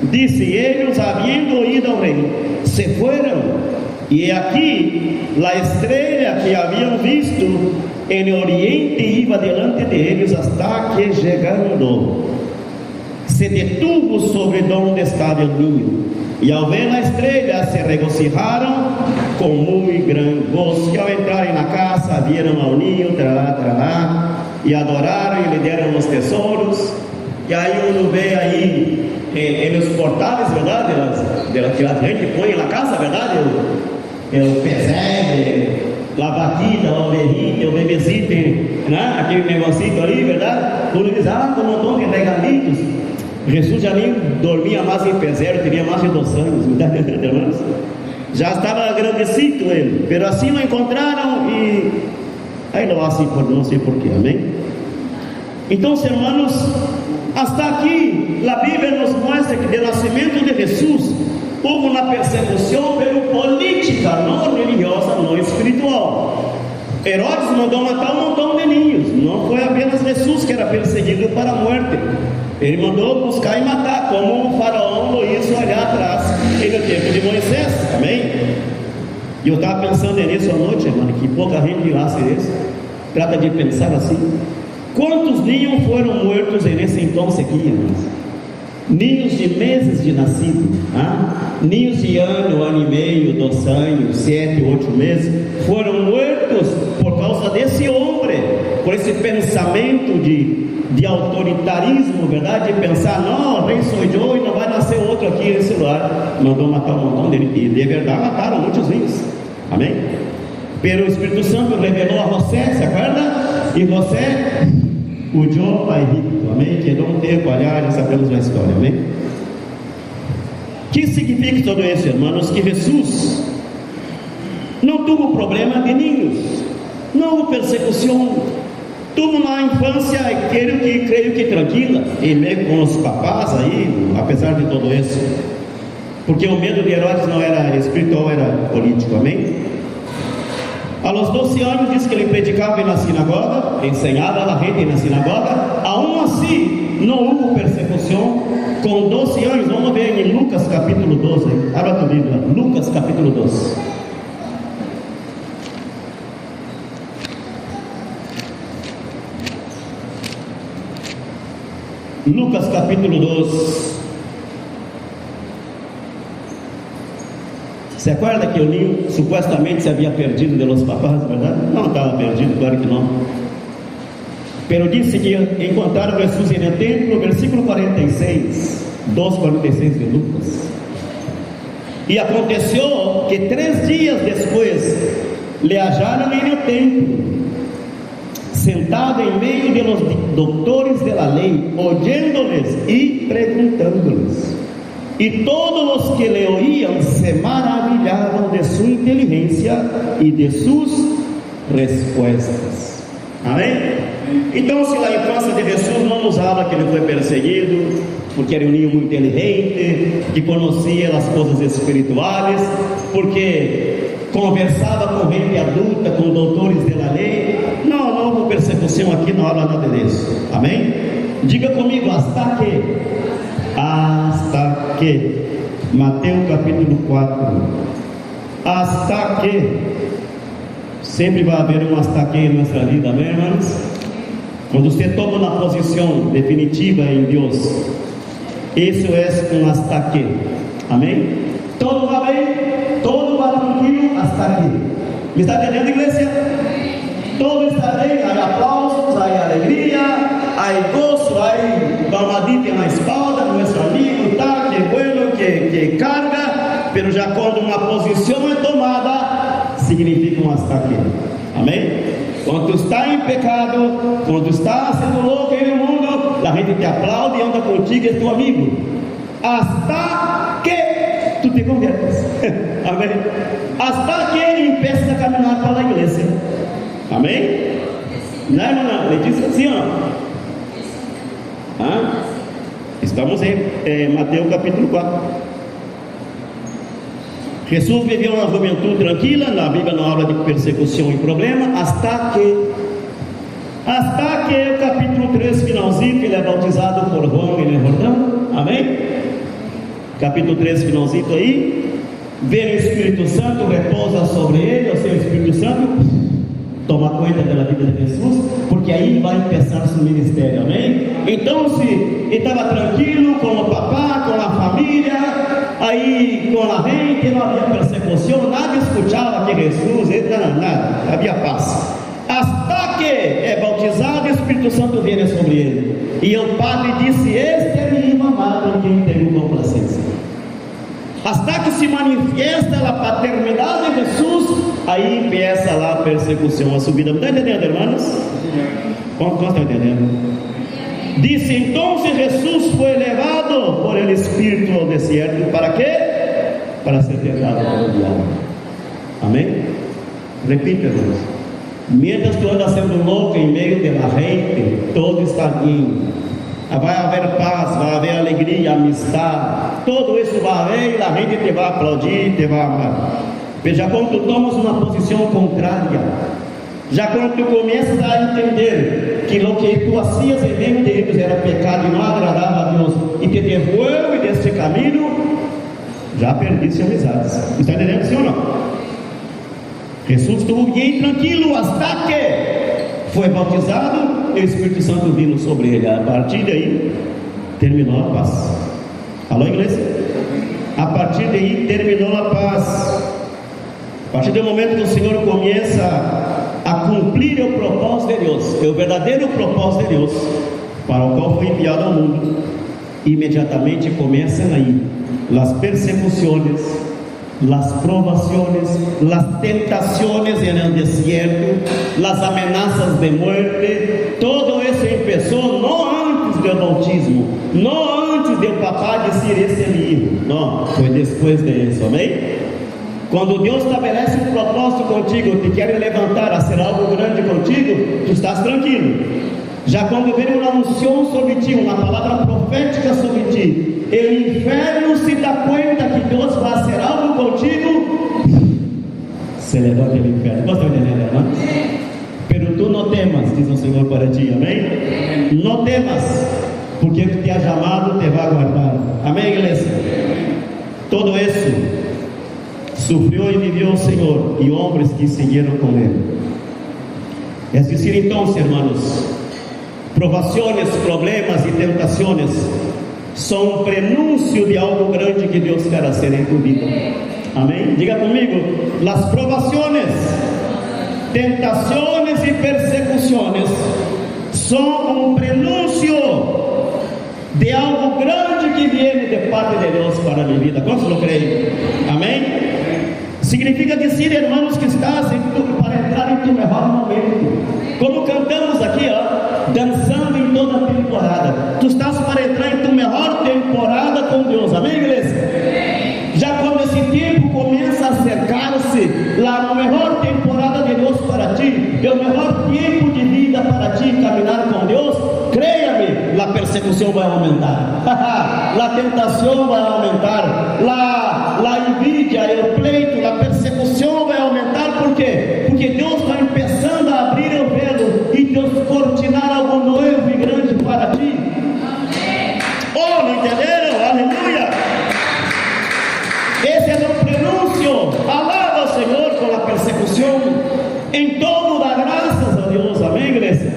Disse: eles, havendo ido ao rei, se foram, e aqui a estrela que haviam visto em oriente iba delante de eles, hasta que chegando se detuvo sobre onde estava o ninho, e ao ver a estrela se regocijaram com muito grande gozo. E ao entrarem na casa, viram ao ninho, e adoraram e lhe deram os tesouros. E aí uno vê aí nos portais, verdade, que a gente põe na casa, verdade, o pesebre, a vaquita, a ovelhinha, o bebezinho, né? Aquele negocinho ali, verdade? Uno diz: com um montão de regalitos. Jesus já nem dormia mais em pesebre, teria mais de 2 anos, verdade, irmãos? Já estava agradecido ele, pero assim lo encontraram e aí lo hacen por não sei porquê, amém? Então, hermanos, hasta aqui a Bíblia nos mostra que do nascimento de Jesus houve uma persecução, pero política, não religiosa, não espiritual. Herodes mandou matar um montão de ninhos, não foi apenas Jesus que era perseguido para a morte. Ele mandou buscar e matar, como o faraó lo hizo allá atrás, no tempo de Moisés, amém? E eu estava pensando nisso à noite, irmão, que pouca gente hace isso, trata de pensar assim. Quantos ninhos foram mortos nesse então aqui, irmãos? Ninhos de meses de nascido, ninhos de ano e meio, 2 anos, 7, 8 meses, foram mortos por causa desse homem, por esse pensamento de autoritarismo, verdade? De pensar, não, rei sou eu e não vai nascer outro aqui nesse lugar. Mandou matar um montão dele, e de verdade mataram muitos ninhos, amém? Pero o Espírito Santo revelou a José, se acorda? E José cuidou pai rico, amém? Quedou um tempo, aliás, já sabemos a história, amém? O que significa tudo isso, irmãos? Que Jesus não teve problema de ninhos, não houve persecução, tudo na infância, creio que tranquila, e meio com os papás aí, apesar de tudo isso, porque o medo de Herodes não era espiritual, era político, amém? A los 12 anos diz que ele predicava na sinagoga, ensinava a gente na sinagoga, aún assim não houve persecução. Com 12 anos, vamos ver em Lucas capítulo 12, abra a Bíblia, Lucas capítulo 12. Lucas capítulo 12. Se acorda que o ninho supostamente se havia perdido de los papás, verdade? Não estava perdido, claro que não. Pero disse que encontraram Jesus no templo, versículo 46, 12:46 de Lucas. E aconteceu que 3 dias depois le hallaram no templo, sentado em meio de los doutores de la lei, oyendo-les e perguntando-lhes. E todos os que le oíam se maravilhavam de sua inteligência e de suas respostas. Amém? Então, se a infância de Jesus não nos habla que ele foi perseguido, porque era um ninho muito inteligente, que conhecia as coisas espirituais, porque conversava com gente adulta, com doutores da lei, não houve persecução aqui, não habla nada disso. Amém? Diga comigo, hasta que, Mateus capítulo 4, hasta que, sempre vai haver um hasta que em nossa vida, amém, irmãos? Quando você toma uma posição definitiva em Deus, isso é um hasta que, amém? Todo vai bem, todo vai tranquilo, hasta aqui. Me está entendendo, igreja? Todo está bem, há aplausos, há alegria, há gozo, há palmadita na espalda, nosso amigo, tá, que bueno, que carga, pero já quando uma posição é tomada, significa um hasta aqui, amém? Quando está em pecado, quando está sendo louco no mundo, a gente te aplaude e anda contigo, é teu amigo, hasta que tu te convertes, amém? Hasta que ele empieza a caminhar para a igreja, amém? Não, irmã, ele disse assim, ó. Estamos em Mateus capítulo 4. Jesus viveu uma juventude tranquila, na Bíblia não habla de persecução e problema, hasta que o capítulo 3 finalzinho, que ele é bautizado por João e Jordão, amém? Capítulo 3 finalzinho aí, vem o Espírito Santo, repousa sobre ele, o seu Espírito Santo toma conta da vida de Jesus, porque aí vai começar seu ministério, amém? Então, se ele estava tranquilo com o papá, com a família, aí com a gente, não havia persecução, nada escutava que Jesus, nada, havia paz. Hasta que é bautizado, o Espírito Santo vem sobre ele, e o padre disse: este é meu Hijo amado, em quem tenho complacência. Hasta que se manifiesta a paternidade de Jesus, aí começa lá a persecução, a subida. Está entendendo, irmãos? Quantos estão entendendo? Disse: então Jesus foi levado por el Espírito ao deserto, para quê? para ser tentado pelo diabo. Amém? Repita, irmãos. Mientras tu andas sendo louco em meio de la gente, todo está bien. Vai haver paz, vai haver alegria, amistade, tudo isso vai haver e a gente te vai aplaudir, te vai amar. Veja quando tu tomas uma posição contrária, já quando tu começas a entender que o que tu fazias em meio deles era pecado e não agradava a Deus, e te devolve deste caminho, já perdiste amizades. Está entendendo, sim ou não? Jesus estuvo bem tranquilo hasta que foi bautizado e o Espírito Santo vindo sobre ele. A partir daí terminou a paz. Alô, igreja? A partir daí terminou a paz. A partir do momento que o Senhor começa a cumprir o propósito de Deus, o verdadeiro propósito de Deus, para o qual foi enviado ao mundo, imediatamente começam aí as persecuções, las provaciones, las tentaciones en el desierto, las amenazas de muerte. Todo eso empezó no antes del bautismo, no antes de papá decir ese es mi hijo, no, fue después de eso, amén. Quando Deus estabelece um propósito contigo, te quer levantar a ser algo grande contigo, tu estás tranquilo. Já quando vem uma unção sobre ti, uma palavra profética sobre ti, o inferno se dá conta que Deus vai fazer algo contigo, se levanta o inferno. Você está entendendo, não? Pero tu não temas, diz o Senhor para ti, amém? Não temas, porque o que te ha chamado te vai guardar, amém, igreja? Todo isso sofreu e viveu o Senhor e homens que seguiram com ele. É decir, então, hermanos, provações, problemas e tentações são um prenúncio de algo grande que Deus quer fazer em tu vida. Amém? Diga comigo: as provações, tentações e persecuções são um prenúncio de algo grande que vem de parte de Deus para a minha vida. Quantos lo creem? Amém? Significa dizer, irmãos, que estás para entrar em tu melhor momento. Como cantamos aqui, dançando em toda a temporada. Tu estás para entrar em tu melhor temporada com Deus. Amém, igreja? Já quando esse tempo começa a acercar-se, a melhor temporada de Deus para ti, o melhor tempo de vida para ti, caminhar com Deus, creia-me, a persecução vai aumentar, a tentação vai aumentar, a envidia, o pleito, a persecução vai aumentar. Por quê? Porque Deus está começando a abrir o velo e descortinar algo novo e grande para ti. Oh, não entenderam? Aleluia! Esse é o prenúncio. Alaba o Senhor com a persecução. Em todo dá graças a Deus. Amém, igreja?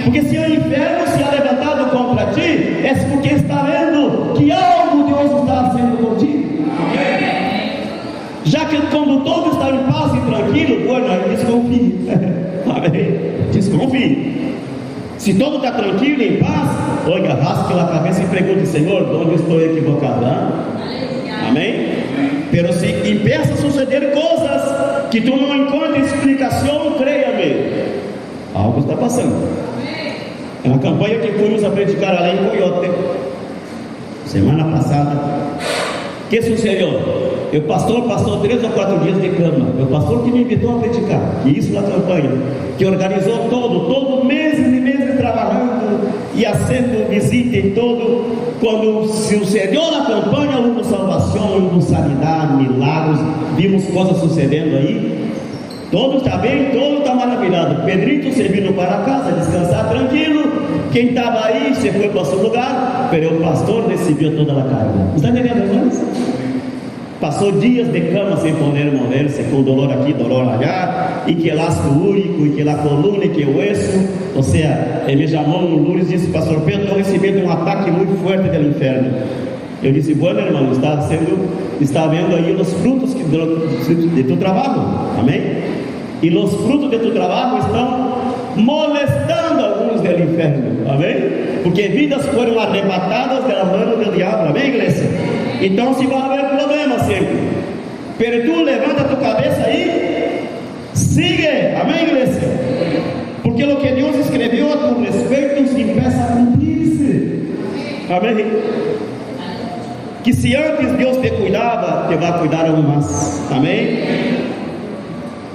Porque se o inferno se ha levantado contra ti, é porque está vendo que algo Deus está fazendo contigo. Já que quando todo está em paz e tranquilo, bueno, desconfie. Amém? Desconfie. Se todo está tranquilo e em paz, olha, rasque a cabeça e pergunte: Senhor, onde estou equivocado? Amém? Pero se empieza a suceder coisas que tu não encontras explicação, creia-me, algo está passando. É uma campanha que fomos a predicar ali em Coyote semana passada. O que sucedeu? O pastor passou 3 ou 4 dias de cama. O pastor que me invitou a predicar, e isso na campanha, que organizou todo meses e meses trabalhando e fazendo visita em todo. Quando sucedeu na campanha, houve salvação, houve sanidade, milagres, vimos coisas sucedendo aí. Todo está bem, todo está maravilhado. Pedrito servindo para casa, descansar tranquilo. Quem estava aí se foi para o seu lugar, mas o pastor recebeu toda a carga. Está entendendo, irmãos? Passou dias de cama sem poder mover-se, com dolor aqui, dolor allá, e que el ácido úrico, e que la coluna, e que o osso. Ou seja, ele me chamou no Lourdes e disse: Pastor Pedro, estou recebendo um ataque muito forte do inferno. Eu disse: Bueno, irmão, está vendo aí os frutos de tu trabalho. Amém? E os frutos de tu trabalho estão molestando alguns do inferno. Amém? Porque vidas foram arrebatadas da mão do diabo. Amém, igreja? Então se vai haver problema sempre. Pero tu levanta tu cabeça aí, sigue. Amém, igreja? Porque o que Deus escreveu a tu respeito se começa a cumprir-se. Amém? que se antes Deus te cuidava, te vai cuidar aún mais. Amém?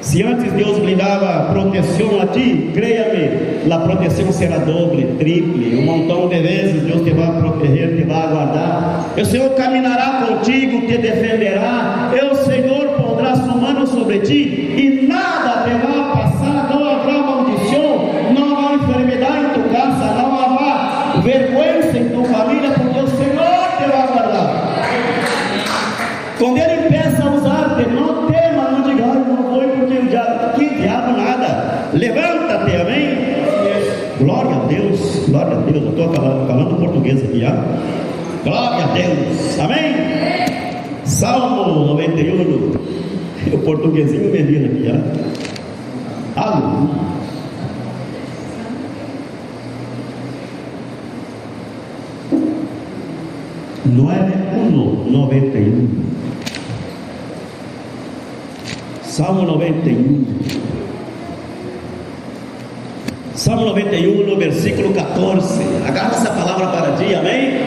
Se antes Deus lhe dava proteção a ti, creia-me, a proteção será doble, triple, um montão de vezes Deus te vai proteger, te vai guardar. O Senhor caminhará contigo, te defenderá. O Senhor pondrá sua mão sobre ti e nada te vai passar. Não haverá maldição, não haverá enfermidade em tu casa, não haverá vergonha em tu família, porque o Senhor te vai guardar. Quando Ele pensa a usar-te, não tema, não diga, ai, não vou porque o diabo, que diabo nada. Levanta-te, amém? Glória a Deus, glória a Deus. Eu estou falando português aqui, já. Glória a Deus, amém? Salmo 91, o portuguesinho me vira aqui, já. Aleluia. Salmo 91. Salmo 91, no versículo 14. Agarra essa palavra para ti, amém?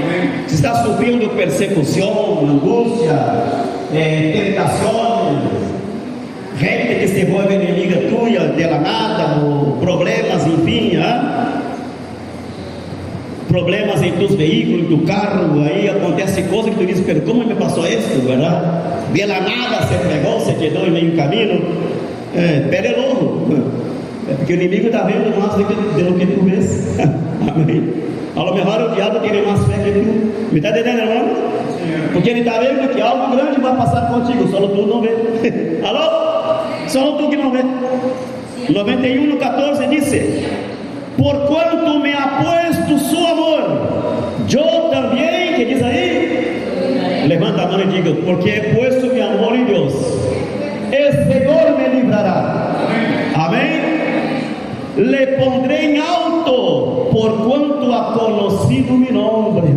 Se está sofrendo persecução, angústia, tentações, gente que se vuelve inimiga tuya de la nada, ou problemas, enfim, problemas em tus veículos, em tu carro, aí acontece coisa que tu diz, pero como me passou isso, verdade? De la nada se pegou, se quedou em meio caminho, perelou, porque o inimigo está vendo mais do que tu vês. Amém? A lo mejor o diabo tem mais fé que tu. Me está entendendo, irmão? Porque ele está vendo que algo grande vai passar contigo, só tu não vê. Alô? Só tu que não vê. 91, 14 disse: por quanto me ha puesto su amor, eu também, que diz aí? Levanta a mão e diga: porque he puesto mi amor em Deus, el Senhor me livrará. Amém? Le pondré em alto, por quanto ha conocido mi nombre.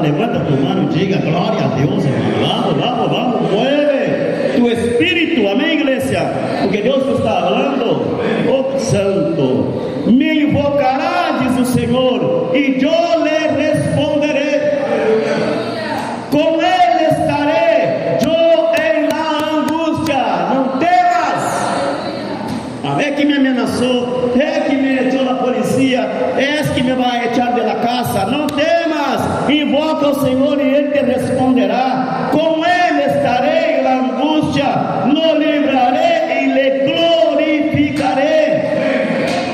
Levanta tu mano e diga: glória a Deus, irmão. Vamos, mueve tu espírito, amém, igreja? Porque Deus te está falando. Oh santo, me invocará, diz o Senhor, e eu lhe responderei. Com Ele estarei, eu em la angústia. Não temas. É que me ameaçou, é que me echou na polícia, é que me vai echar de la casa. Não temas, invoca o Senhor e Ele te responderá. Com Ele estarei em la angústia, lo livrarei e le glorificarei.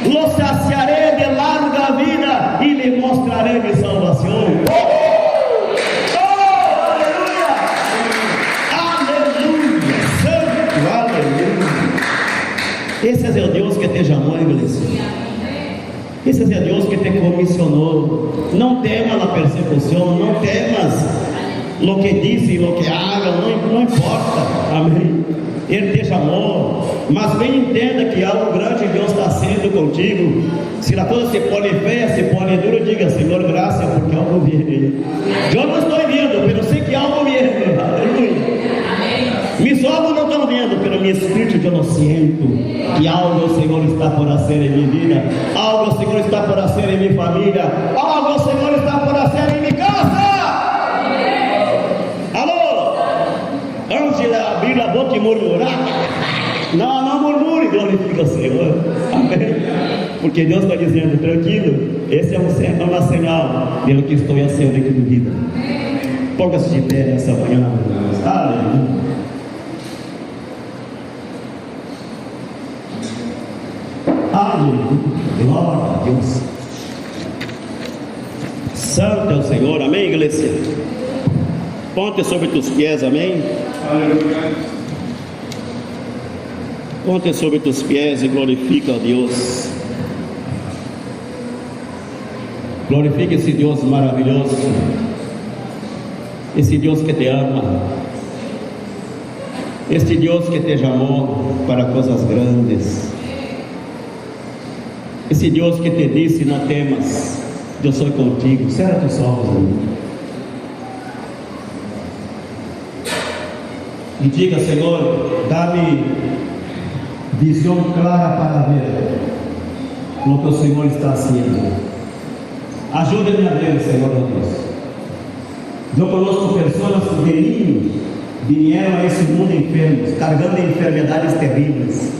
Lo saciarei de larga vida e lhe mostrarei minha salvação. Esse é o Deus que te chamou, igreja. Esse é o Deus que te comissionou. Não temas a persecução, não temas lo que dizem, lo que hagam, não importa. Amém. Ele te chamou, mas bem entenda que algo grande Deus está sendo contigo. Se a coisa se põe feia, se põe dura, diga: Senhor, graças, porque algo viene. Eu não estou vendo, mas sei que algo viene. Aleluia. Meus olhos não estão vendo, pelo meu espírito eu não sinto que algo o Senhor está por fazer em minha vida, algo o Senhor está por fazer em minha família, algo o Senhor está por fazer em minha casa. Alô? Antes de abrir a boca e murmurar, não murmure, glorifica o Senhor. Amém? Porque Deus está dizendo: tranquilo, esse é uma señal de lo que estou fazendo aqui na vida. Ponga-se de pé nessa manhã. Aleluia. Aleluia, glória a Deus. Santo é o Senhor, amém, igreja? Ponte sobre tus pés, amém? Aleluia. Ponte sobre tus pés e glorifica a Deus. Glorifica esse Deus maravilhoso, esse Deus que te ama, este Deus que te chamou para coisas grandes. Esse Deus que te disse: não temas, eu sou contigo. Cerra tus olhos, amigo, e diga: Senhor, dá-me visão clara para ver o que o Senhor está fazendo. Ajuda-me a ver, Senhor Deus. Eu conheço pessoas que de niños vieram a esse mundo enfermos, carregando enfermidades terríveis,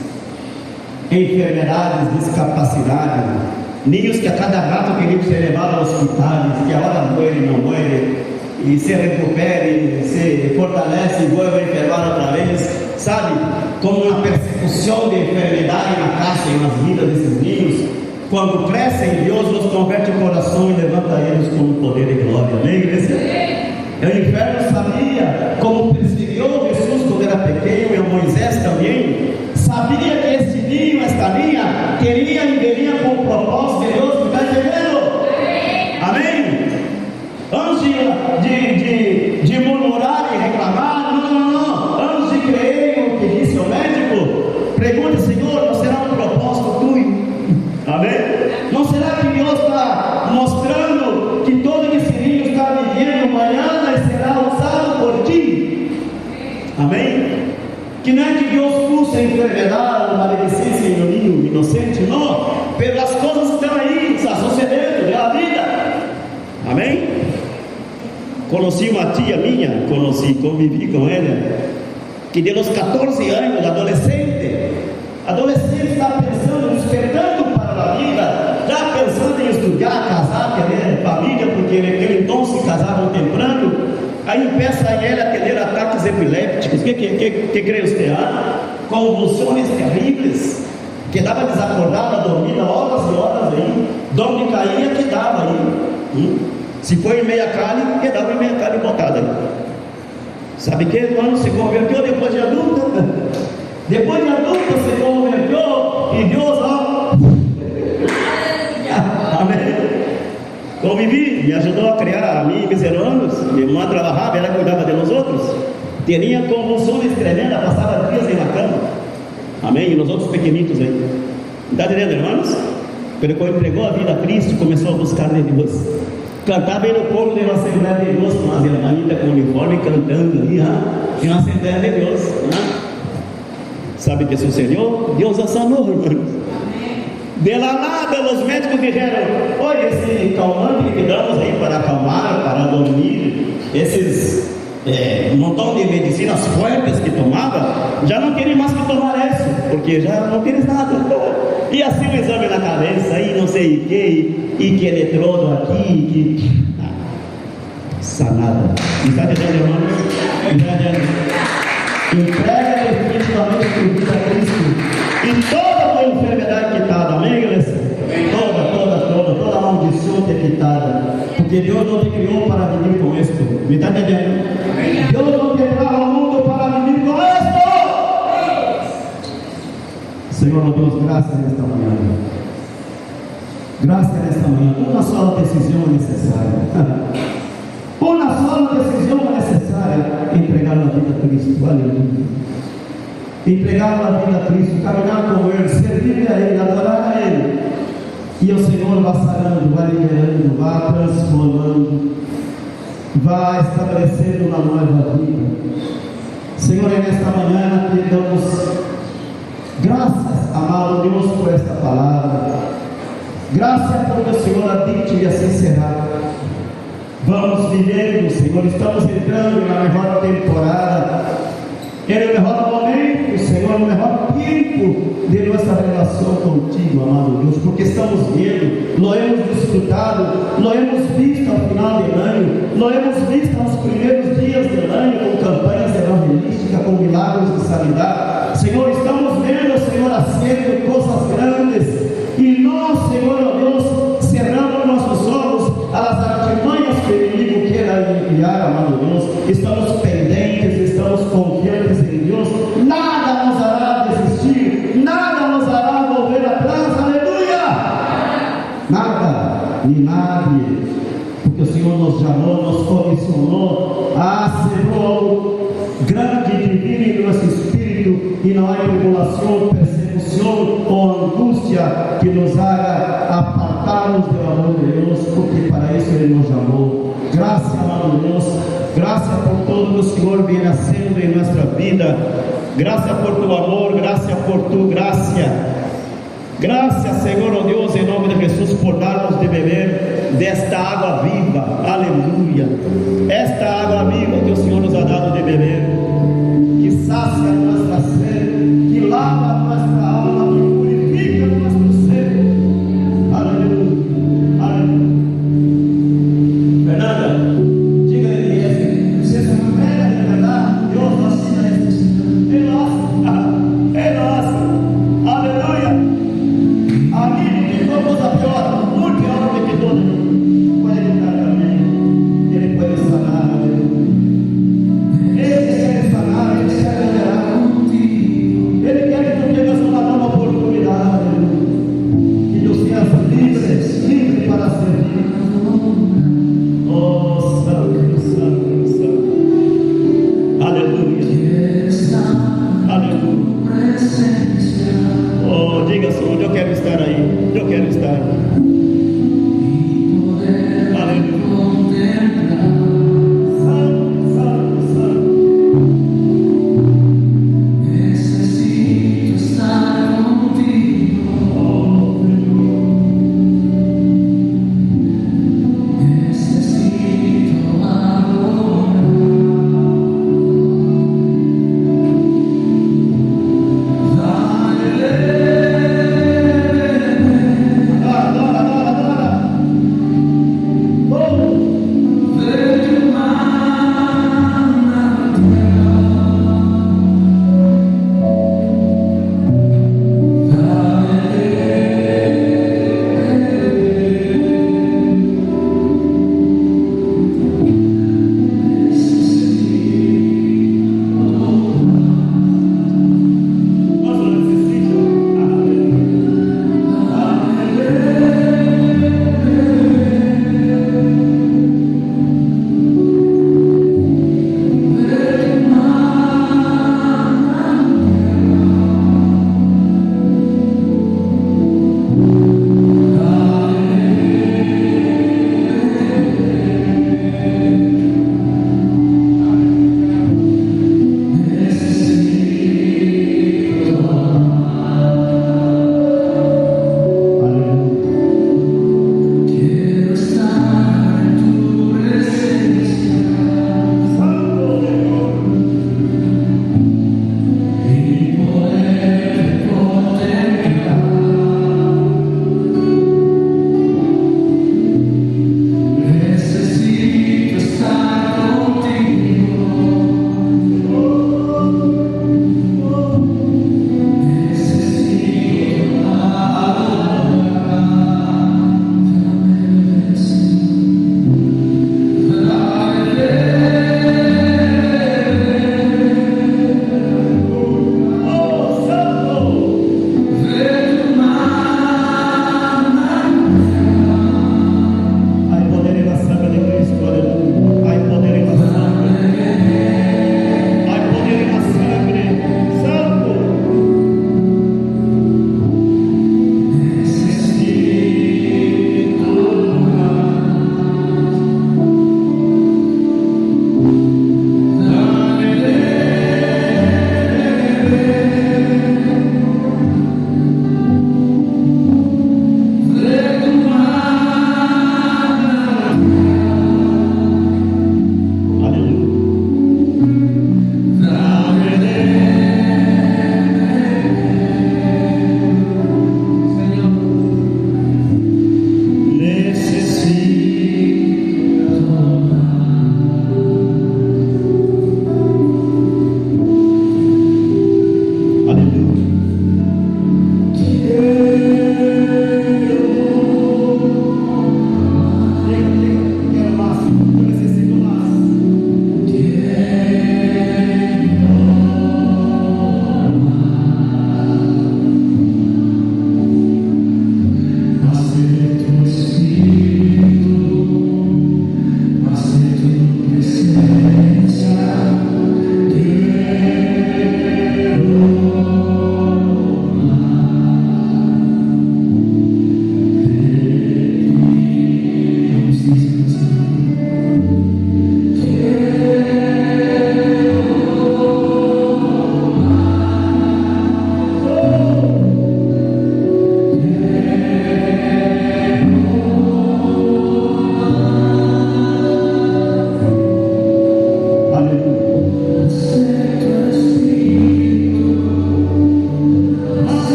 enfermidades, discapacidades, niños que a cada rato queriam ser levados a hospitais, que agora muere, não muere, e se recupere, se fortalece e vuelve a enfermar outra vez, sabe? Como uma persecução de enfermidade na casa e nas vidas desses niños. Quando crescem, Deus nos converte o coração e levanta eles com poder e glória. Amém, igreja? O inferno sabia como perseguiu Jesus quando era pequeno, e Moisés também. Sabia que esse ninho, esta linha, queria e viria com o propósito de Deus. Está entendendo? Amém? Antes de murmurar e reclamar, não. Antes de crer o que disse o médico, pergunte: Senhor, não será um propósito tuyo? Amém? Não será que Deus está mostrando que todo esse ninho está vivendo amanhã e será usado por ti? Amém? Que não é que Deus puxa a enfermidade, a maledicência em um ninho inocente, não. Pelas coisas que estão aí, está sucedendo, é a vida. Amém? Conheci uma tia minha, convivi com ela, que de los 14 anos, adolescente está pensando, despertando para a vida, já pensando em estudar, casar, ter família, porque naquele então se casavam temprano. Aí começa ela a ter ataques epilépticos. Que crê você? Convulsões terríveis, quedava desacordada, dormida horas e horas aí, onde caía, quedava aí. Se foi em meia carne, quedava em meia carne botada aí. Sabe que, irmão, se converteu depois de adulta? Depois de adulta se converteu e Deus, amém. Convivi, me ajudou a criar a mim e meus irmãos. Minha irmã trabalhava, ela cuidava de nós outros. Tinha convulsões tremendas, passava dias na cama. Amém? E nós outros pequenitos aí. Está entendendo, irmãos? Quando entregou a vida a Cristo, começou a buscar de Deus. Cantava aí no coro de uma Assembleia de Deus, com as irmãs com o uniforme cantando aí, em uma Assembleia de Deus. Sabe o que sucedeu? Deus a sanou, irmãos. De lá nada, os médicos disseram: olha, esse calmante que damos aí para acalmar, para dormir, esses montão de medicinas fortes que tomava, já não queria mais que tomar isso, porque já não queria nada. E assim o exame na cabeça, aí não sei o que, e que eletrodo aqui, sanada. Está entendendo, irmãos? Está entendendo? Entrega definitivamente por vida a Cristo. E toda a enfermidade quitada, amém, igreja? Toda maldição é quitada, porque Deus não te criou para viver com isto. Me está entendendo? Deus não te criou ao mundo para viver com isto. Senhor, meu Deus, graças nesta manhã. Graças nesta manhã. Uma só decisão é necessária. Uma só decisão é necessária: entregar a vida a Cristo. Aleluia. Entregar a vida a Cristo, caminhar com Ele, servir a Ele, adorar a Ele, e o Senhor vai sarando, vai liberando, vai transformando, vai estabelecendo uma nova vida. Senhor, é nesta manhã que damos graças, amado Deus, por esta palavra. Graças porque o Senhor a dite e assim será. Vamos vivendo, Senhor, estamos entrando na melhor temporada. Ele é o melhor momento, Senhor, o melhor tempo de nossa relação contigo, amado Deus, porque estamos vendo, nós hemos desfrutado, nós hemos visto ao final do ano, nós hemos visto nos primeiros dias do ano, com campanhas evangelísticas, com milagres de sanidade. Senhor, estamos vendo, Senhor, acerto coisas grandes, e nós, Senhor, ó Deus, cerramos nossos olhos às artimanhas que o inimigo queira enviar, amado Deus. Estamos pendentes, estamos confiantes em Deus. Nada nos hará desistir, nada nos hará volver atrás, aleluia! Nada, nem nadie, porque o Senhor nos chamou, nos comissionou, acerou grande e divino em nosso espírito, e não há tribulação, persecução ou angústia que nos haga apartar-nos do amor de Deus, porque para isso Ele nos chamou. Graças, amado Deus, graças por tudo que o Senhor vem fazendo em nossa vida, graças por tu amor, graças por tu graça. Graças, Senhor, oh Deus, em nome de Jesus, por dar-nos de beber desta água viva. aleluia. Esta água viva que o Senhor nos ha dado de beber, que sacia nossa sede, que lava nossa alma, que purifica nosso ser, aleluia, aleluia. Fernanda, diga ele esse, você é uma velha de verdade, Deus vacina esse, é nossa, aleluia. Ali ninguém vamos a pior, muito pior do que todo mundo. Pode dar também, ele pode sanar, aleluia. Esse é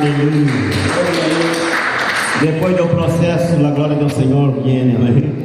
Aleluia. Depois do processo, a glória do Senhor vem, amém.